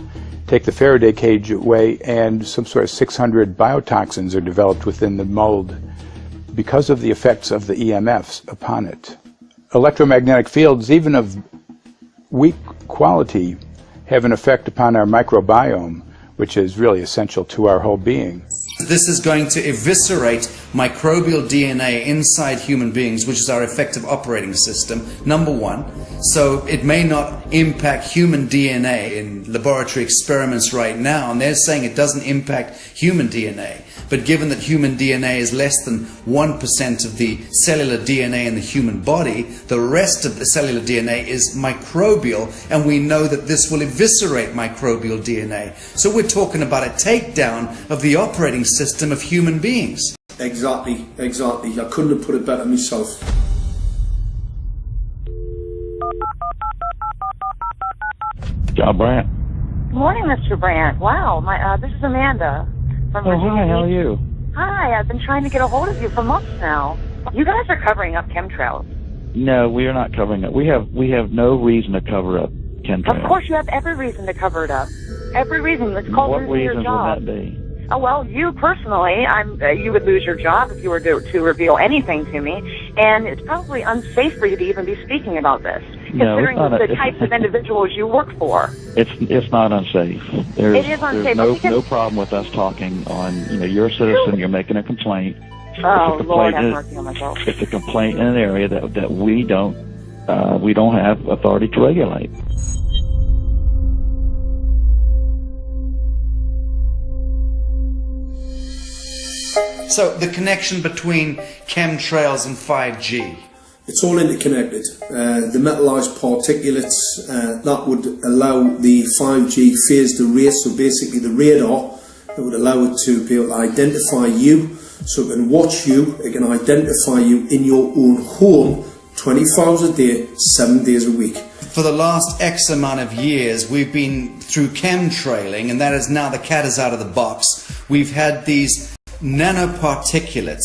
Speaker 8: take the Faraday cage away, and some sort of 600 biotoxins are developed within the mold because of the effects of the EMFs upon it. Electromagnetic fields, even of weak quality, have an effect upon our microbiome, which is really essential to our whole being.
Speaker 23: This is going to eviscerate microbial DNA inside human beings, which is our effective operating system, number one. So it may not impact human DNA in laboratory experiments right now, and they're saying it doesn't impact human DNA. But given that human DNA is less than 1% of the cellular DNA in the human body, the rest of the cellular DNA is microbial, and we know that this will eviscerate microbial DNA. So we're talking about a takedown of the operating system of human beings.
Speaker 26: Exactly. I couldn't have put it better myself.
Speaker 27: John Brandt.
Speaker 28: Good morning, Mr. Brandt. Wow, this is Amanda from Virginia.
Speaker 27: Hi, how are you?
Speaker 28: Hi, I've been trying to get a hold of you for months now. You guys are covering up chemtrails.
Speaker 27: No, we are not covering it. We have no reason to cover up chemtrails.
Speaker 28: Of course, you have every reason to cover it up. Every reason. It's called losing your job.
Speaker 27: What reasons would that be?
Speaker 28: Oh, well, you personally, you would lose your job if you were to reveal anything to me, and it's probably unsafe for you to even be speaking about this, considering the types of individuals you work for.
Speaker 27: It's not unsafe.
Speaker 28: It is unsafe.
Speaker 27: There's no problem with us talking on, you're a citizen, you're making a complaint,
Speaker 28: Oh, Lord have mercy on my soul.
Speaker 27: It's a complaint in an area that we don't have authority to regulate.
Speaker 23: So the connection between chemtrails and 5G.
Speaker 26: It's all interconnected. The metallized particulates, that would allow the 5G phased array, so basically the radar that would allow it to be able to identify you, so it can watch you, it can identify you in your own home 24 hours a day, 7 days a week.
Speaker 23: For the last X amount of years, we've been through chemtrailing, and that is now the cat is out of the box. We've had these nanoparticulates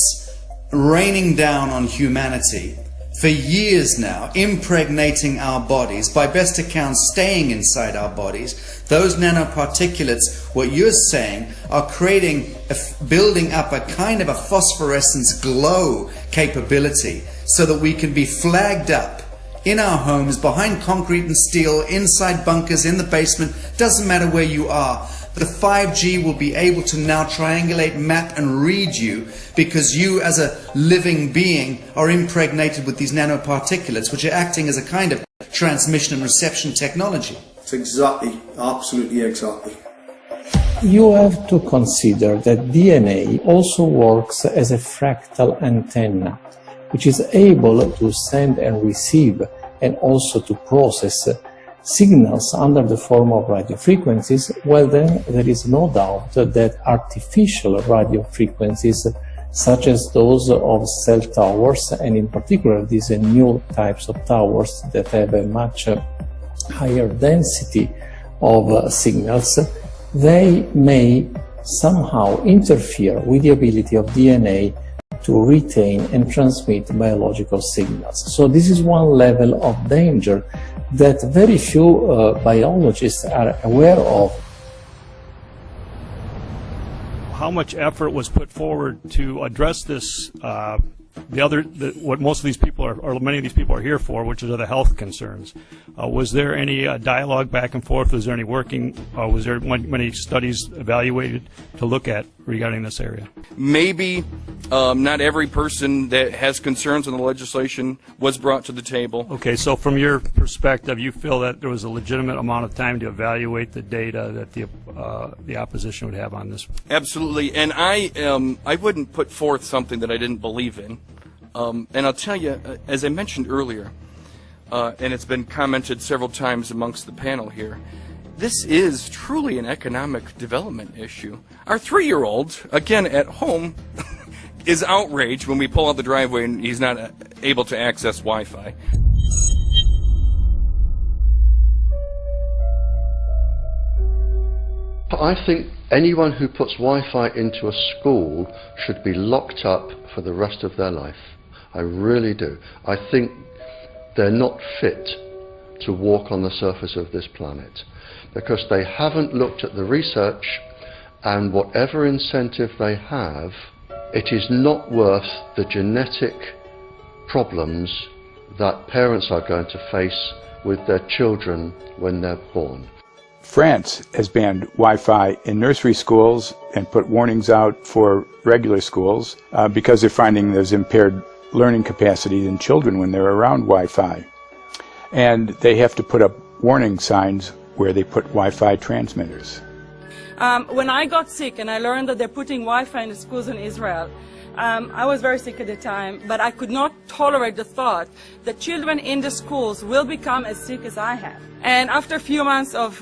Speaker 23: raining down on humanity for years now, impregnating our bodies, by best accounts staying inside our bodies. Those nanoparticulates, what you're saying, are building up a kind of a phosphorescence glow capability so that we can be flagged up in our homes, behind concrete and steel, inside bunkers, in the basement, doesn't matter where you are. The 5G will be able to now triangulate, map and read you, because you as a living being are impregnated with these nanoparticulates, which are acting as a kind of transmission and reception technology.
Speaker 26: It's exactly, absolutely exactly.
Speaker 21: You have to consider that DNA also works as a fractal antenna, which is able to send and receive and also to process signals under the form of radio frequencies. Well, then there is no doubt that artificial radio frequencies, such as those of cell towers, and in particular these new types of towers that have a much higher density of signals, they may somehow interfere with the ability of DNA to retain and transmit biological signals. So this is one level of danger that very few biologists are aware of.
Speaker 1: How much effort was put forward to address this, what most of these people are, or many of these people are here for, which are the health concerns? Was there any dialogue back and forth? Was there any working? Was there many studies evaluated to look at regarding this area?
Speaker 2: Maybe not every person that has concerns on the legislation was brought to the table.
Speaker 1: Okay, so from your perspective, you feel that there was a legitimate amount of time to evaluate the data that the opposition would have on this?
Speaker 2: Absolutely, and I wouldn't put forth something that I didn't believe in. And I'll tell you, as I mentioned earlier, and it's been commented several times amongst the panel here, this is truly an economic development issue. Our 3-year-old, again at home, is outraged when we pull out the driveway and he's not able to access Wi-Fi.
Speaker 5: I think anyone who puts Wi-Fi into a school should be locked up for the rest of their life. I really do. I think they're not fit to walk on the surface of this planet because they haven't looked at the research, and whatever incentive they have, it is not worth the genetic problems that parents are going to face with their children when they're born.
Speaker 8: France has banned Wi-Fi in nursery schools and put warnings out for regular schools because they're finding there's impaired learning capacity in children when they're around Wi-Fi. And they have to put up warning signs where they put Wi-Fi transmitters.
Speaker 19: When I got sick and I learned that they're putting Wi-Fi in the schools in Israel, I was very sick at the time, but I could not tolerate the thought that children in the schools will become as sick as I have. And after a few months of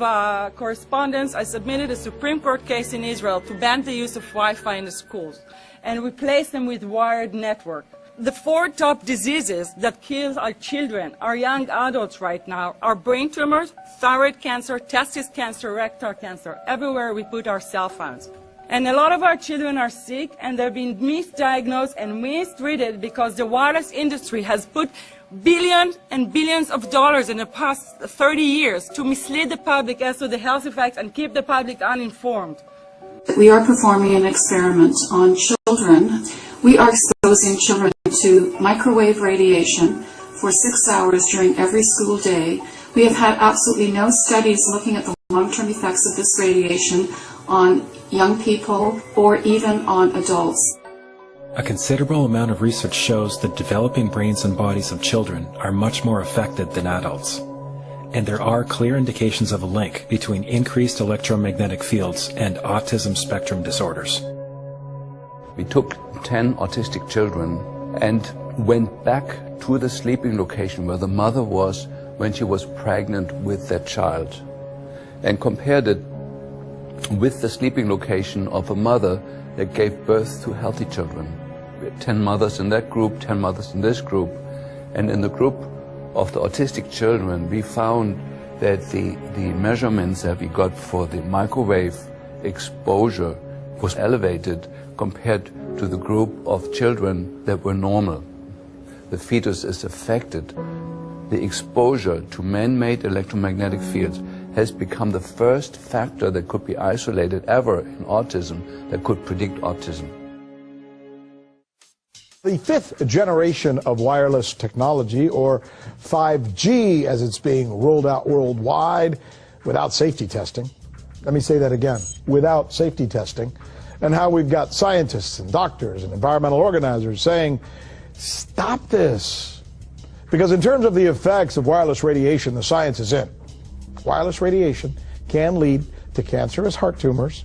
Speaker 19: correspondence, I submitted a Supreme Court case in Israel to ban the use of Wi-Fi in the schools and replace them with wired network. The 4 top diseases that kill our children, our young adults right now, are brain tumors, thyroid cancer, testis cancer, rectal cancer, everywhere we put our cell phones. And a lot of our children are sick and they're being misdiagnosed and mistreated because the wireless industry has put billions and billions of dollars in the past 30 years to mislead the public as to the health effects and keep the public uninformed.
Speaker 3: We are performing an experiment on children. We are exposing children to microwave radiation for 6 hours during every school day. We have had absolutely no studies looking at the long-term effects of this radiation on young people or even on adults.
Speaker 4: A considerable amount of research shows that developing brains and bodies of children are much more affected than adults. And there are clear indications of a link between increased electromagnetic fields and autism spectrum disorders.
Speaker 7: We took 10 autistic children and went back to the sleeping location where the mother was when she was pregnant with that child and compared it with the sleeping location of a mother that gave birth to healthy children. We had 10 mothers in that group, 10 mothers in this group, and in the group of the autistic children we found that the measurements that we got for the microwave exposure was elevated compared to the group of children that were normal. The fetus is affected. The exposure to man-made electromagnetic fields has become the first factor that could be isolated ever in autism that could predict autism.
Speaker 9: The fifth generation of wireless technology, or 5G as it's being rolled out worldwide without safety testing. Let me say that again, without safety testing. And how we've got scientists and doctors and environmental organizers saying, stop this. Because in terms of the effects of wireless radiation, the science is in. Wireless radiation can lead to cancerous heart tumors,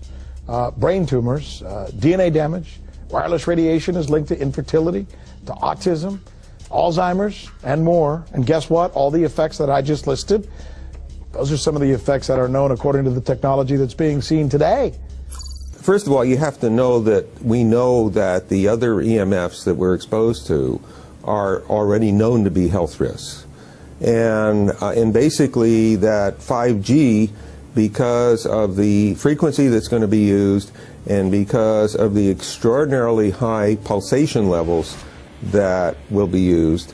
Speaker 9: brain tumors, DNA damage. Wireless radiation is linked to infertility, to autism, Alzheimer's, and more. And guess what? All the effects that I just listed, those are some of the effects that are known according to the technology that's being seen today.
Speaker 13: First of all, you have to know that we know that the other EMFs that we're exposed to are already known to be health risks. And basically that 5G, because of the frequency that's going to be used and because of the extraordinarily high pulsation levels that will be used,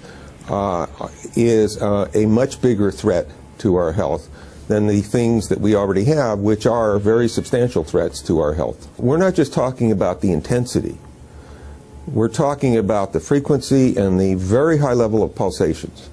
Speaker 13: is a much bigger threat to our health than the things that we already have, which are very substantial threats to our health. We're not just talking about the intensity. We're talking about the frequency and the very high level of pulsations.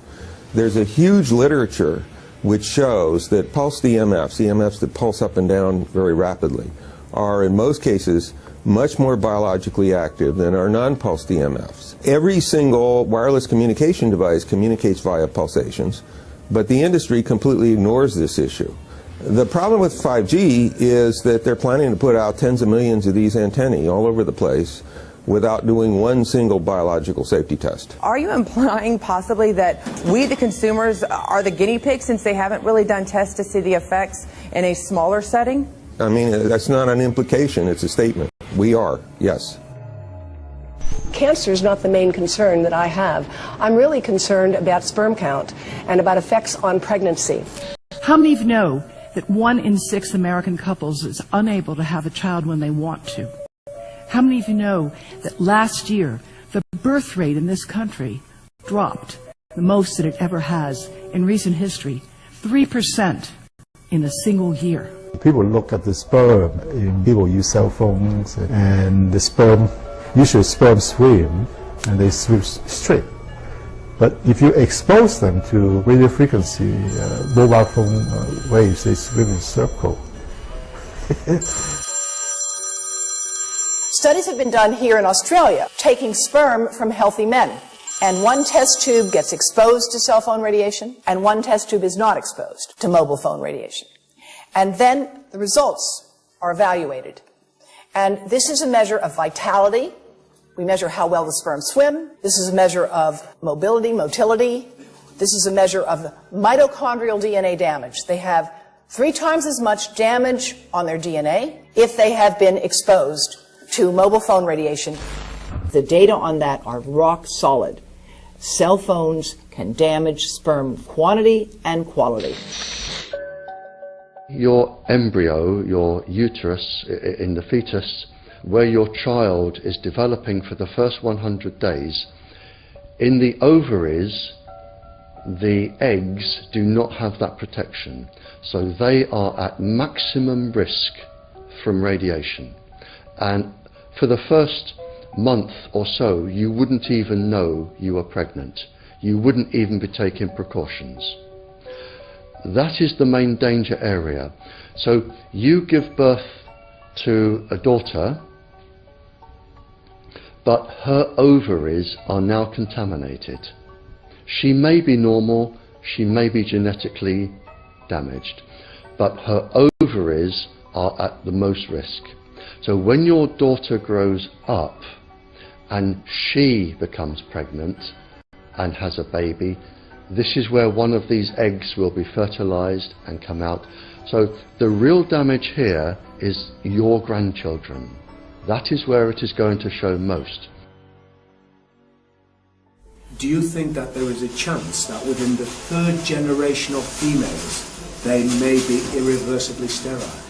Speaker 13: There's a huge literature which shows that pulsed EMFs, EMFs that pulse up and down very rapidly, are in most cases much more biologically active than our non-pulsed EMFs. Every single wireless communication device communicates via pulsations, but the industry completely ignores this issue. The problem with 5G is that they're planning to put out tens of millions of these antennae all over the place without doing one single biological safety test.
Speaker 14: Are you implying possibly that we, the consumers, are the guinea pigs since they haven't really done tests to see the effects in a smaller setting?
Speaker 13: I mean, that's not an implication, it's a statement. We are, yes.
Speaker 16: Cancer is not the main concern that I have. I'm really concerned about sperm count and about effects on pregnancy.
Speaker 24: How many of you know that 1 in 6 American couples is unable to have a child when they want to? How many of you know that last year the birth rate in this country dropped the most that it ever has in recent history, 3% in a single year?
Speaker 25: People look at the sperm, and people use cell phones, and the sperm, usually sperm swim, and they swim straight. But if you expose them to radio frequency, mobile phone waves, they swim in circle.
Speaker 16: Studies have been done here in Australia, taking sperm from healthy men. And one test tube gets exposed to cell phone radiation, and one test tube is not exposed to mobile phone radiation. And then the results are evaluated. And this is a measure of vitality. We measure how well the sperm swim. This is a measure of motility. This is a measure of mitochondrial DNA damage. They have 3 times as much damage on their DNA if they have been exposed to mobile phone radiation. The data on that are rock solid. Cell phones can damage sperm quantity and quality.
Speaker 5: Your embryo, your uterus in the fetus, where your child is developing for the first 100 days, in the ovaries, the eggs do not have that protection. So they are at maximum risk from radiation. And for the first month or so, you wouldn't even know you were pregnant. You wouldn't even be taking precautions. That is the main danger area. So you give birth to a daughter, but her ovaries are now contaminated. She may be normal, she may be genetically damaged, but her ovaries are at the most risk. So when your daughter grows up and she becomes pregnant and has a baby, this is where one of these eggs will be fertilized and come out. So the real damage here is your grandchildren. That is where it is going to show most.
Speaker 26: Do you think that there is a chance that within the third generation of females, they may be irreversibly sterile?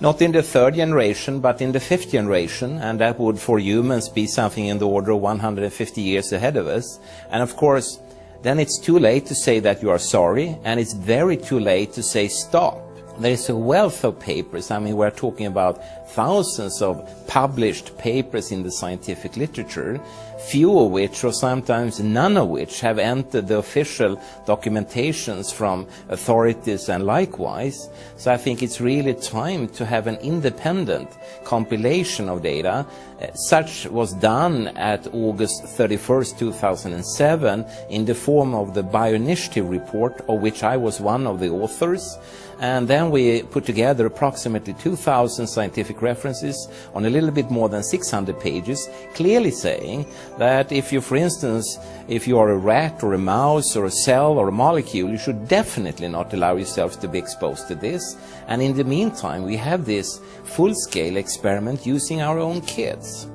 Speaker 6: Not in the third generation, but in the fifth generation, and that would for humans be something in the order of 150 years ahead of us. And of course, then it's too late to say that you are sorry, and it's very too late to say stop. There is a wealth of papers. I mean, we're talking about thousands of published papers in the scientific literature, few of which, or sometimes none of which, have entered the official documentations from authorities and likewise. So I think it's really time to have an independent compilation of data. Such was done at August 31st, 2007 in the form of the Bioinitiative report, of which I was one of the authors. And then we put together approximately 2,000 scientific references on a little bit more than 600 pages, clearly saying that if you, for instance, if you are a rat or a mouse or a cell or a molecule, you should definitely not allow yourself to be exposed to this. And in the meantime, we have this full-scale experiment using our own kids.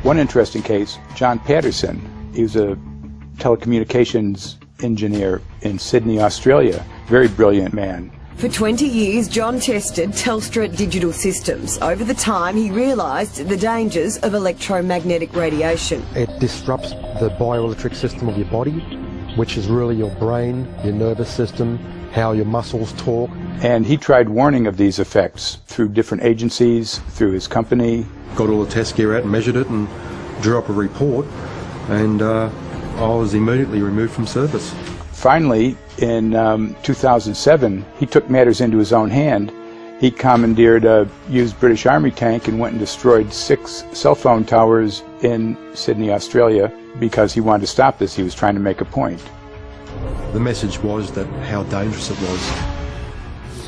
Speaker 8: One interesting case, John Patterson, he was a telecommunications engineer in Sydney, Australia. Very brilliant man.
Speaker 10: For 20 years, John tested Telstra digital systems. Over the time, he realised the dangers of electromagnetic radiation.
Speaker 11: It disrupts the bioelectric system of your body, which is really your brain, your nervous system, how your muscles talk.
Speaker 8: And he tried warning of these effects through different agencies, through his company.
Speaker 25: Got all the test gear out and measured it and drew up a report, and I was immediately removed from service.
Speaker 8: Finally, in 2007, he took matters into his own hand. He commandeered a used British Army tank and went and destroyed 6 cell phone towers in Sydney, Australia, because he wanted to stop this. He was trying to make a point.
Speaker 25: The message was that how dangerous it was.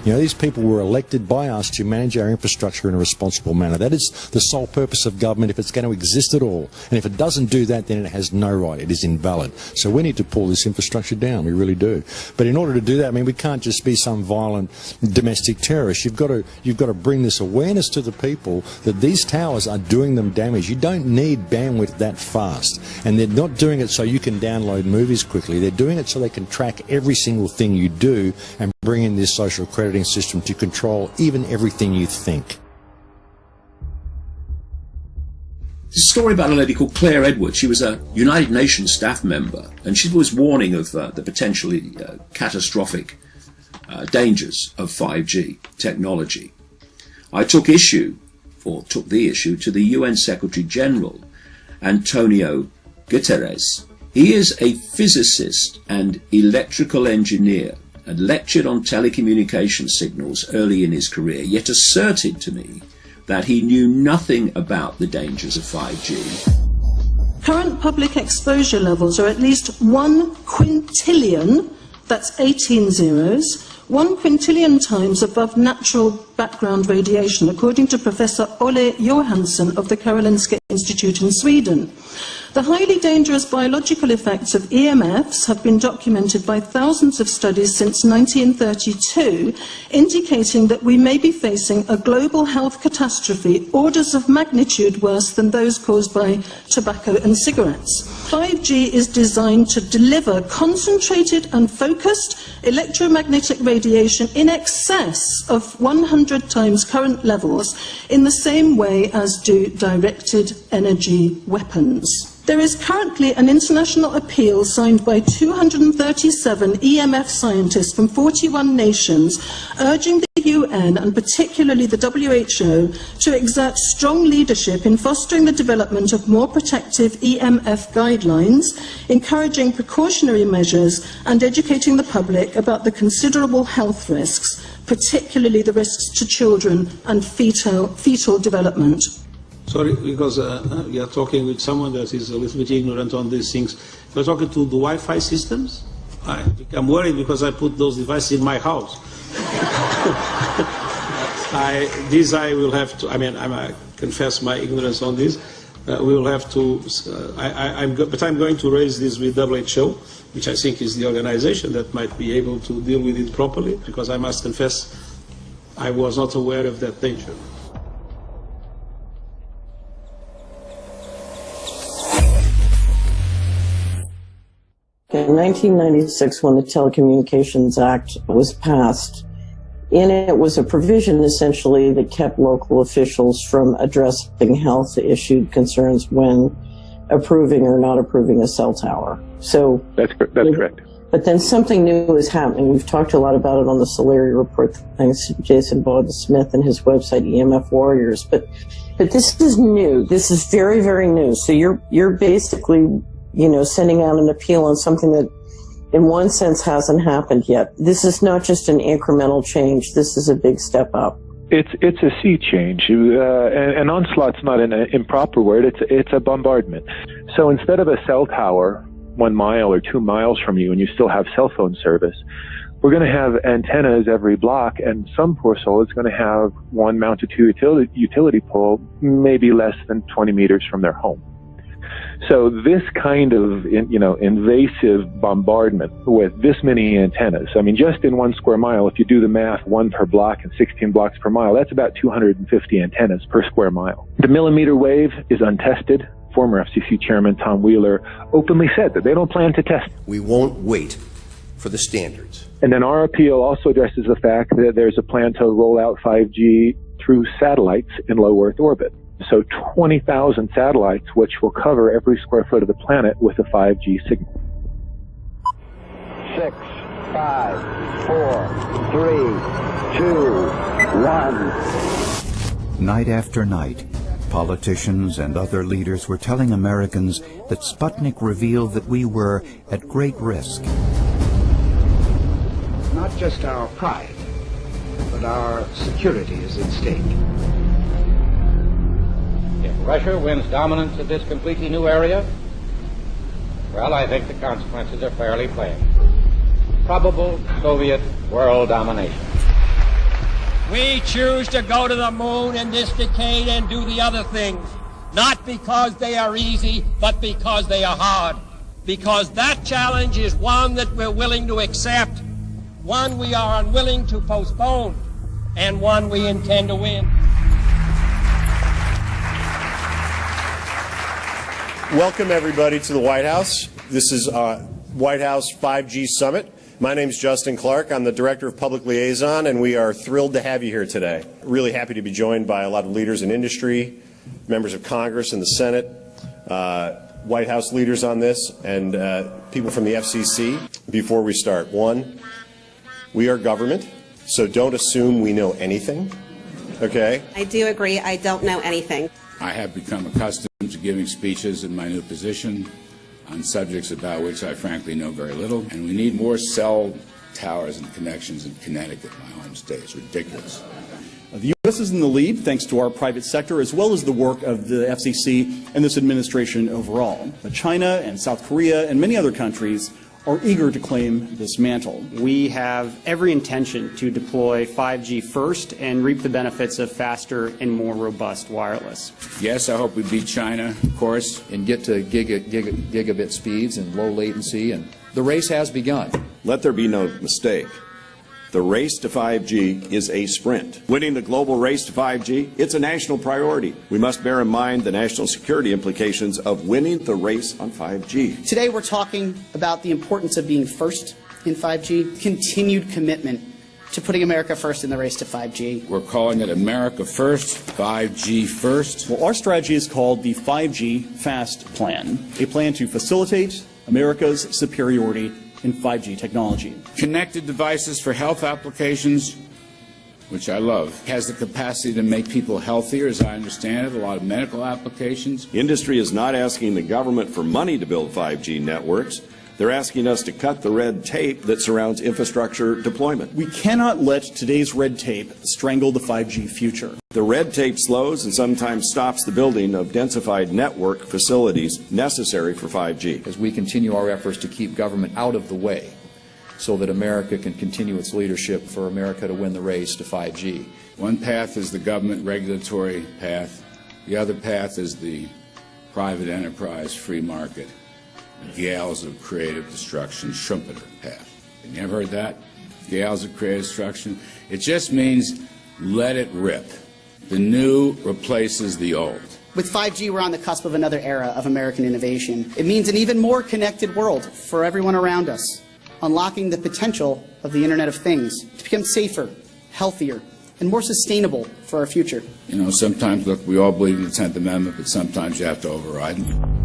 Speaker 12: You know, these people were elected by us to manage our infrastructure in a responsible manner. That is the sole purpose of government if it's going to exist at all. And if it doesn't do that, then it has no right. It is invalid. So we need to pull this infrastructure down. We really do. But in order to do that, I mean, we can't just be some violent domestic terrorist. You've got to bring this awareness to the people that these towers are doing them damage. You don't need bandwidth that fast. And they're not doing it so you can download movies quickly. They're doing it so they can track every single thing you do and bring in this social crediting system to control even everything you think.
Speaker 15: There's a story about a lady called Claire Edwards. She was a United Nations staff member, and she was warning of the potentially catastrophic dangers of 5G technology. I took the issue to the UN Secretary General, Antonio Guterres. He is a physicist and electrical engineer, and lectured on telecommunication signals early in his career, yet asserted to me that he knew nothing about the dangers of 5G.
Speaker 17: Current public exposure levels are at least 1 quintillion, that's 18 zeros, 1 quintillion times above natural background radiation, according to Professor Olle Johansson of the Karolinska Institute in Sweden. The highly dangerous biological effects of EMFs have been documented by thousands of studies since 1932, indicating that we may be facing a global health catastrophe orders of magnitude worse than those caused by tobacco and cigarettes. 5G is designed to deliver concentrated and focused electromagnetic radiation in excess of 100 times current levels in the same way as do directed energy weapons. There is currently an international appeal signed by 237 EMF scientists from 41 nations urging the UN and particularly the WHO to exert strong leadership in fostering the development of more protective EMF guidelines, encouraging precautionary measures and educating the public about the considerable health risks, particularly the risks to children and fetal development.
Speaker 1: Sorry, because we are talking with someone that is a little bit ignorant on these things. We're talking to the Wi-Fi systems. I become worried because I put those devices in my house. I will have to. I mean, I confess my ignorance on this. We will have to. But I'm going to raise this with WHO, which I think is the organization that might be able to deal with it properly. Because I must confess, I was not aware of that danger.
Speaker 18: In 1996, when the Telecommunications Act was passed, in it was a provision essentially that kept local officials from addressing health issue concerns when approving or not approving a cell tower. So
Speaker 20: that's correct.
Speaker 18: But then something new is happening. We've talked a lot about it on the Solari report, thanks to Jason Bowden-Smith and his website EMF Warriors. But this is new. This is very, very new. So you're basically, sending out an appeal on something that in one sense hasn't happened yet. This is not just an incremental change. This is a big step up.
Speaker 20: It's a sea change. An onslaught's not an improper word. It's a bombardment. So instead of a cell tower 1 mile or 2 miles from you and you still have cell phone service, we're going to have antennas every block, and some poor soul is going to have one mounted to a utility pole maybe less than 20 meters from their home. So this kind of, invasive bombardment with this many antennas, I mean, just in 1 square mile, if you do the math, 1 per block and 16 blocks per mile, that's about 250 antennas per square mile. The millimeter wave is untested. Former FCC Chairman Tom Wheeler openly said that they don't plan to test.
Speaker 21: We won't wait for the standards.
Speaker 20: And then our appeal also addresses the fact that there's a plan to roll out 5G through satellites in low Earth orbit. So 20,000 satellites, which will cover every square foot of the planet with a 5G signal.
Speaker 22: 6, 5, 4, 3, 2, 1.
Speaker 23: Night after night, politicians and other leaders were telling Americans that Sputnik revealed that we were at great risk.
Speaker 22: Not just our pride, but our security is at stake.
Speaker 27: If Russia wins dominance of this completely new area, well, I think the consequences are fairly plain. Probable Soviet world domination.
Speaker 28: We choose to go to the moon in this decade and do the other things, not because they are easy, but because they are hard. Because that challenge is one that we're willing to accept, one we are unwilling to postpone, and one we intend to win.
Speaker 29: Welcome, everybody, to the White House. This is White House 5G Summit. My name is Justin Clark. I'm the Director of Public Liaison, and we are thrilled to have you here today. Really happy to be joined by a lot of leaders in industry, members of Congress and the Senate, White House leaders on this, and people from the FCC. Before we start, one, we are government, so don't assume we know anything, okay?
Speaker 30: I do agree. I don't know anything.
Speaker 31: I have become accustomed to giving speeches in my new position on subjects about which I frankly know very little, and we need more cell towers and connections in Connecticut, my home state. It's ridiculous.
Speaker 32: The U.S. is in the lead thanks to our private sector as well as the work of the FCC and this administration overall. But China and South Korea and many other countries are eager to claim this mantle.
Speaker 33: We have every intention to deploy 5G first and reap the benefits of faster and more robust wireless.
Speaker 31: Yes, I hope we beat China, of course.
Speaker 34: And get to gigabit speeds and low latency, and the race has begun.
Speaker 35: Let there be no mistake. The race to 5G is a sprint. Winning the global race to 5G, it's a national priority. We must bear in mind the national security implications of winning the race on 5G.
Speaker 36: Today we're talking about the importance of being first in 5G, continued commitment to putting America first in the race to 5G.
Speaker 31: We're calling it America First, 5G First.
Speaker 32: Well, our strategy is called the 5G Fast Plan, a plan to facilitate America's superiority in 5G technology.
Speaker 31: Connected devices for health applications, which I love, has the capacity to make people healthier, as I understand it, a lot of medical applications.
Speaker 35: Industry is not asking the government for money to build 5G networks. They're asking us to cut the red tape that surrounds infrastructure deployment.
Speaker 32: We cannot let today's red tape strangle the 5G future.
Speaker 35: The red tape slows and sometimes stops the building of densified network facilities necessary for 5G.
Speaker 34: As we continue our efforts to keep government out of the way so that America can continue its leadership for America to win the race to 5G.
Speaker 31: One path is the government regulatory path. The other path is the private enterprise free market. Gales of creative destruction, Schumpeter path. You ever heard that? Gales of creative destruction? It just means let it rip. The new replaces the old.
Speaker 36: With 5G, we're on the cusp of another era of American innovation. It means an even more connected world for everyone around us, unlocking the potential of the Internet of Things to become safer, healthier, and more sustainable for our future.
Speaker 31: You know, sometimes, look, we all believe in the 10th Amendment, but sometimes you have to override them.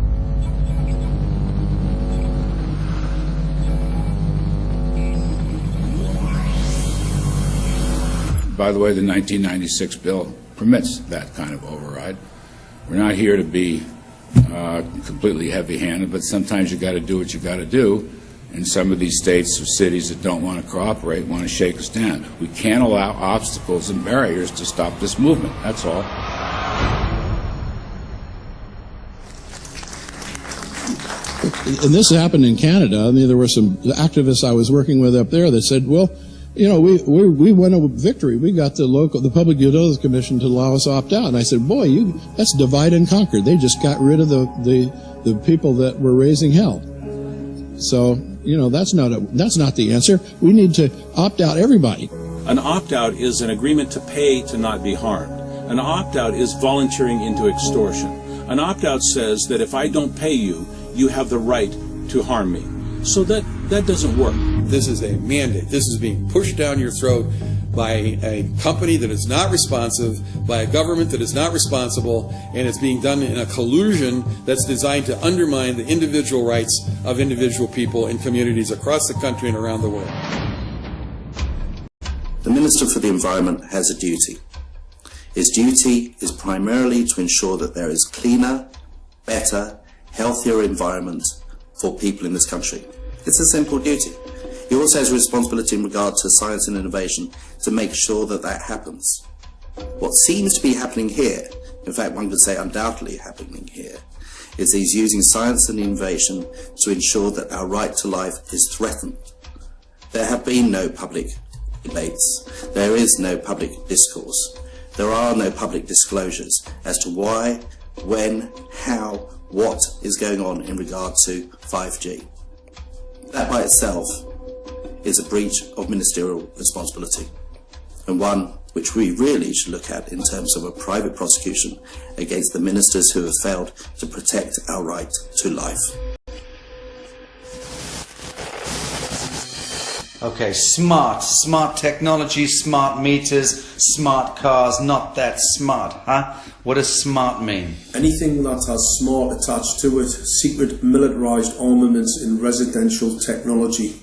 Speaker 31: By the way, the 1996 bill permits that kind of override. We're not here to be completely heavy-handed, but sometimes you got to do what you got to do. And some of these states or cities that don't want to cooperate want to shake us down. We can't allow obstacles and barriers to stop this movement. That's all.
Speaker 2: And this happened in Canada. I mean, there were some activists I was working with up there that said, well, you know, we won a victory. We got the Public Utilities Commission to allow us to opt out. And I said, boy, that's divide and conquer. They just got rid of the people that were raising hell. So, you know, that's not the answer. We need to opt out everybody.
Speaker 3: An opt-out is an agreement to pay to not be harmed. An opt-out is volunteering into extortion. An opt-out says that if I don't pay you, you have the right to harm me. So that doesn't work.
Speaker 4: This is a mandate. This is being pushed down your throat by a company that is not responsive, by a government that is not responsible, and it's being done in a collusion that's designed to undermine the individual rights of individual people in communities across the country and around the world.
Speaker 5: The Minister for the Environment has a duty. His duty is primarily to ensure that there is cleaner, better, healthier environment for people in this country. It's a simple duty. He also has a responsibility in regard to science and innovation to make sure that that happens. What seems to be happening here, in fact one could say undoubtedly happening here, is he's using science and innovation to ensure that our right to life is threatened. There have been no public debates. There is no public discourse. There are no public disclosures as to why, when, how, what is going on in regard to 5G. That by itself is a breach of ministerial responsibility, and one which we really should look at in terms of a private prosecution against the ministers who have failed to protect our right to life.
Speaker 6: Okay, smart technology, smart meters, smart cars, not that smart, huh? What does smart mean?
Speaker 7: Anything that has smart attached to it, secret militarised armaments in residential technology.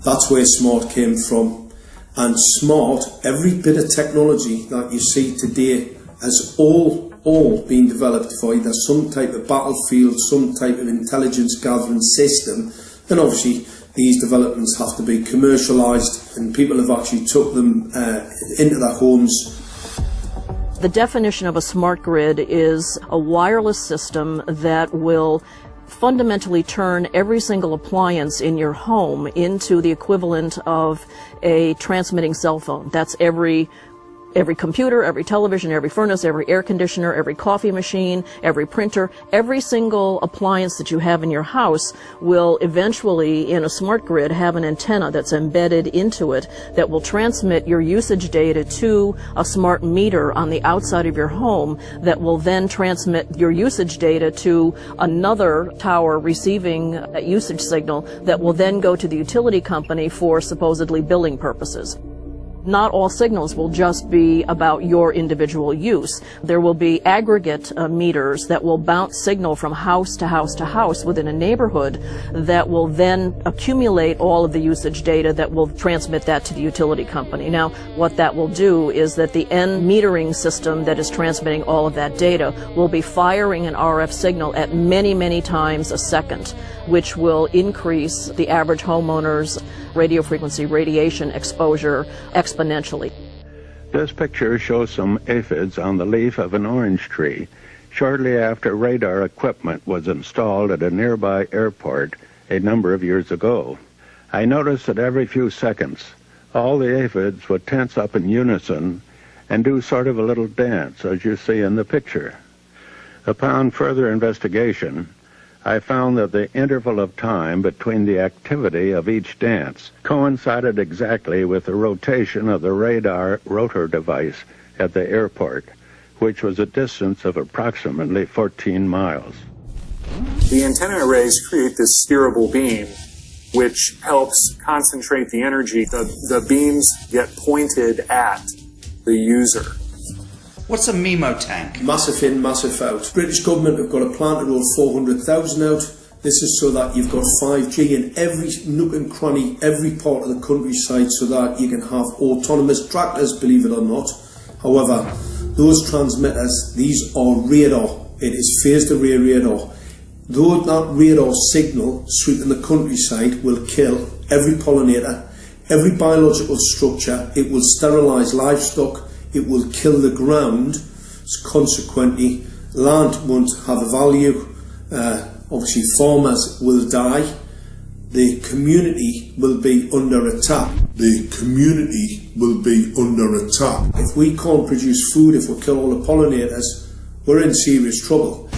Speaker 7: That's where smart came from. And smart, every bit of technology that you see today has all been developed for either some type of battlefield, some type of intelligence gathering system, and obviously these developments have to be commercialised, and people have actually took them into their homes.
Speaker 8: The definition of a smart grid is a wireless system that will fundamentally turn every single appliance in your home into the equivalent of a transmitting cell phone. That's every computer, every television, every furnace, every air conditioner, every coffee machine, every printer, every single appliance that you have in your house will eventually, in a smart grid, have an antenna that's embedded into it that will transmit your usage data to a smart meter on the outside of your home that will then transmit your usage data to another tower receiving a usage signal that will then go to the utility company for supposedly billing purposes. Not all signals will just be about your individual use. There will be aggregate meters that will bounce signal from house to house to house within a neighborhood that will then accumulate all of the usage data that will transmit that to the utility company. Now, what that will do is that the end metering system that is transmitting all of that data will be firing an RF signal at many, many times a second, which will increase the average homeowner's radio frequency radiation exposure exponentially.
Speaker 1: This picture shows some aphids on the leaf of an orange tree shortly after radar equipment was installed at a nearby airport a number of years ago. I noticed that every few seconds all the aphids would tense up in unison and do sort of a little dance, as you see in the picture. Upon further investigation, I found that the interval of time between the activity of each dance coincided exactly with the rotation of the radar rotor device at the airport, which was a distance of approximately 14 miles.
Speaker 9: The antenna arrays create this steerable beam, which helps concentrate the energy. The beams get pointed at the user.
Speaker 6: What's a MIMO tank?
Speaker 7: Massive in, massive out. British government have got a plan to roll 400,000 out. This is so that you've got 5G in every nook and cranny, every part of the countryside, so that you can have autonomous tractors, believe it or not. However, those transmitters, these are radar. It is phased array radar. Though that radar signal sweeping the countryside will kill every pollinator, every biological structure, it will sterilise livestock, it will kill the ground, so consequently land won't have a value, obviously farmers will die, the community will be under attack. The community will be under attack. If we can't produce food, if we kill all the pollinators, we're in serious trouble.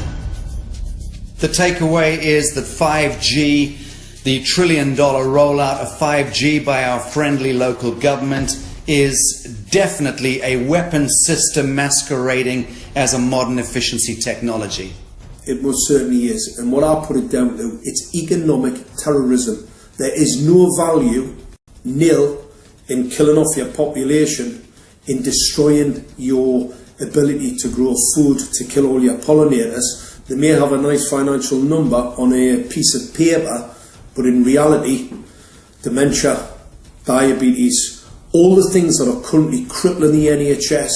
Speaker 6: The takeaway is that 5G, the $1 trillion rollout of 5G by our friendly local government, is definitely a weapons system masquerading as a modern efficiency technology.
Speaker 7: It most certainly is, and what I put it down to, it's economic terrorism. There is no value, nil, in killing off your population, in destroying your ability to grow food, to kill all your pollinators. They may have a nice financial number on a piece of paper, but in reality, dementia, diabetes, all the things that are currently crippling the NHS,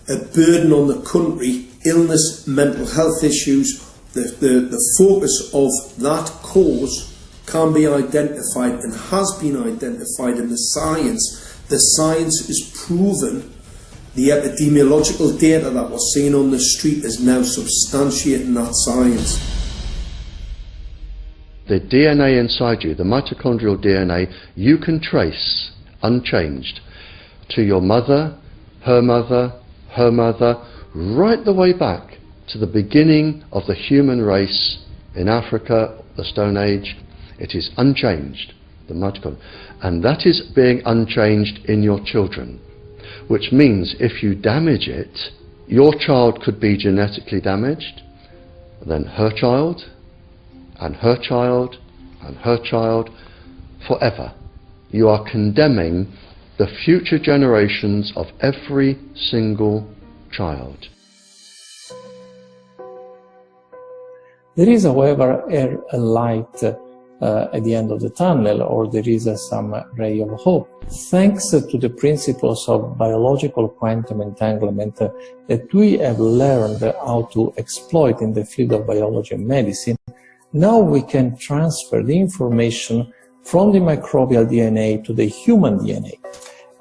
Speaker 7: a burden on the country, illness, mental health issues, the focus of that cause can be identified and has been identified in the science. The science is proven. The epidemiological data that we're seeing on the street is now substantiating that science.
Speaker 10: The DNA inside you, the mitochondrial DNA, you can trace unchanged to your mother, her mother, her mother, right the way back to the beginning of the human race in Africa, the Stone Age. It is unchanged, the mitochondria, and that is being unchanged in your children, which means if you damage it, your child could be genetically damaged, then her child, and her child, and her child, forever. You are condemning the future generations of every single child.
Speaker 11: There is, however, a light at the end of the tunnel, or there is some ray of hope. Thanks to the principles of biological quantum entanglement that we have learned how to exploit in the field of biology and medicine, now we can transfer the information from the microbial DNA to the human DNA.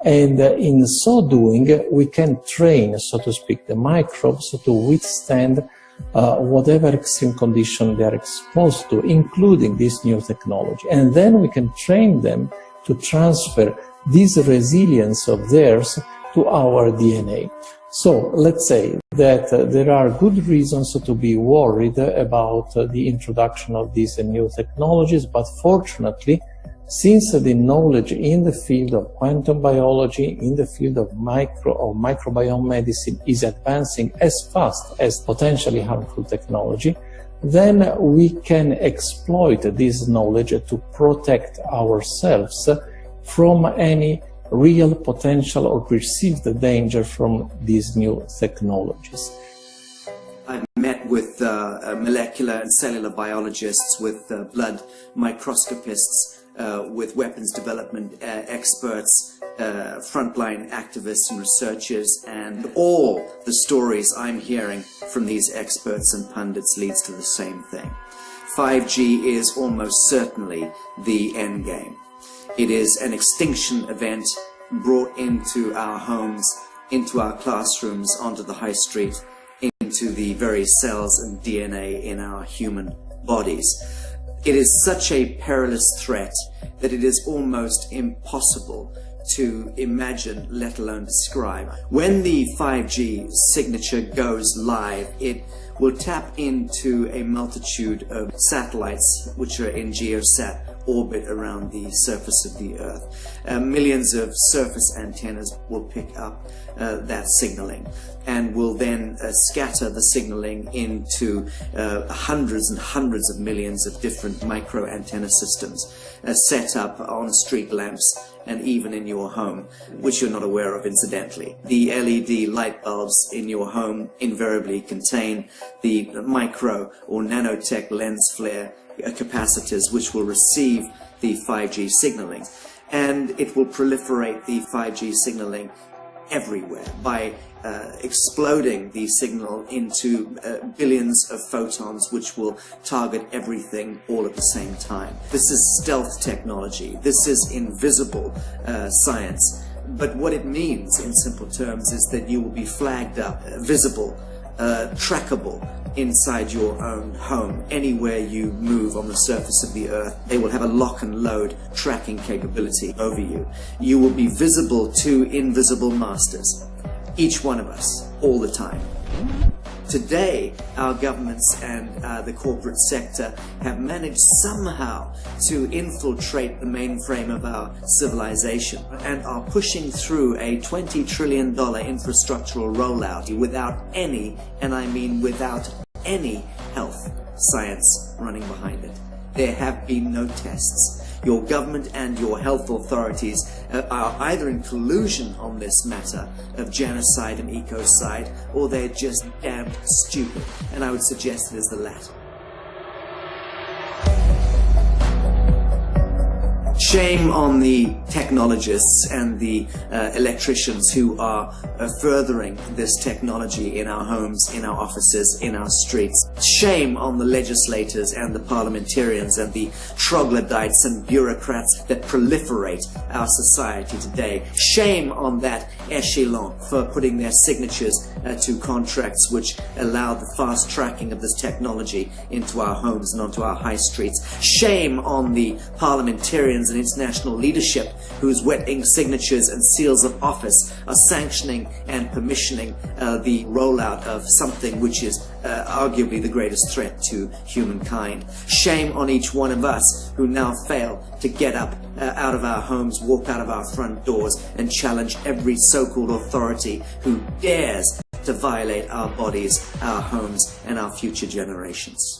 Speaker 11: And in so doing, we can train, so to speak, the microbes to withstand whatever extreme condition they are exposed to, including this new technology. And then we can train them to transfer this resilience of theirs to our DNA. So let's say that there are good reasons to be worried about the introduction of these new technologies, but fortunately, since the knowledge in the field of quantum biology, in the field of microbiome medicine is advancing as fast as potentially harmful technology, then we can exploit this knowledge to protect ourselves from any real potential or perceived danger from these new technologies.
Speaker 6: I've met with molecular and cellular biologists, with blood microscopists, with weapons development experts, frontline activists and researchers, and all the stories I'm hearing from these experts and pundits leads to the same thing. 5G is almost certainly the end game. It is an extinction event brought into our homes, into our classrooms, onto the high street, into the very cells and DNA in our human bodies. It is such a perilous threat that it is almost impossible to imagine, let alone describe. When the 5G signature goes live, it will tap into a multitude of satellites which are in geosat orbit around the surface of the Earth. Millions of surface antennas will pick up that signaling and will then scatter the signaling into hundreds and hundreds of millions of different micro antenna systems set up on street lamps and even in your home, which you're not aware of incidentally. The LED light bulbs in your home invariably contain the micro or nanotech lens flare capacitors which will receive the 5G signaling, and it will proliferate the 5G signaling everywhere by exploding the signal into billions of photons which will target everything all at the same time. This is stealth technology. This is invisible science. But what it means in simple terms is that you will be flagged up, visible, trackable inside your own home. Anywhere you move on the surface of the Earth, they will have a lock and load tracking capability over you. You will be visible to invisible masters, each one of us, all the time. Today, our governments and the corporate sector have managed somehow to infiltrate the mainframe of our civilization and are pushing through a $20 trillion infrastructural rollout without any, and I mean without any, health science running behind it. There have been no tests. Your government and your health authorities are either in collusion on this matter of genocide and ecocide, or they're just damn stupid, and I would suggest it is the latter. Shame on the technologists and the electricians who are furthering this technology in our homes, in our offices, in our streets. Shame on the legislators and the parliamentarians and the troglodytes and bureaucrats that proliferate our society today. Shame on that echelon for putting their signatures to contracts which allow the fast tracking of this technology into our homes and onto our high streets. Shame on the parliamentarians and international leadership whose wetting signatures and seals of office are sanctioning and permissioning the rollout of something which is arguably the greatest threat to humankind. Shame on each one of us who now fail to get up out of our homes, walk out of our front doors and challenge every so-called authority who dares to violate our bodies, our homes and our future generations.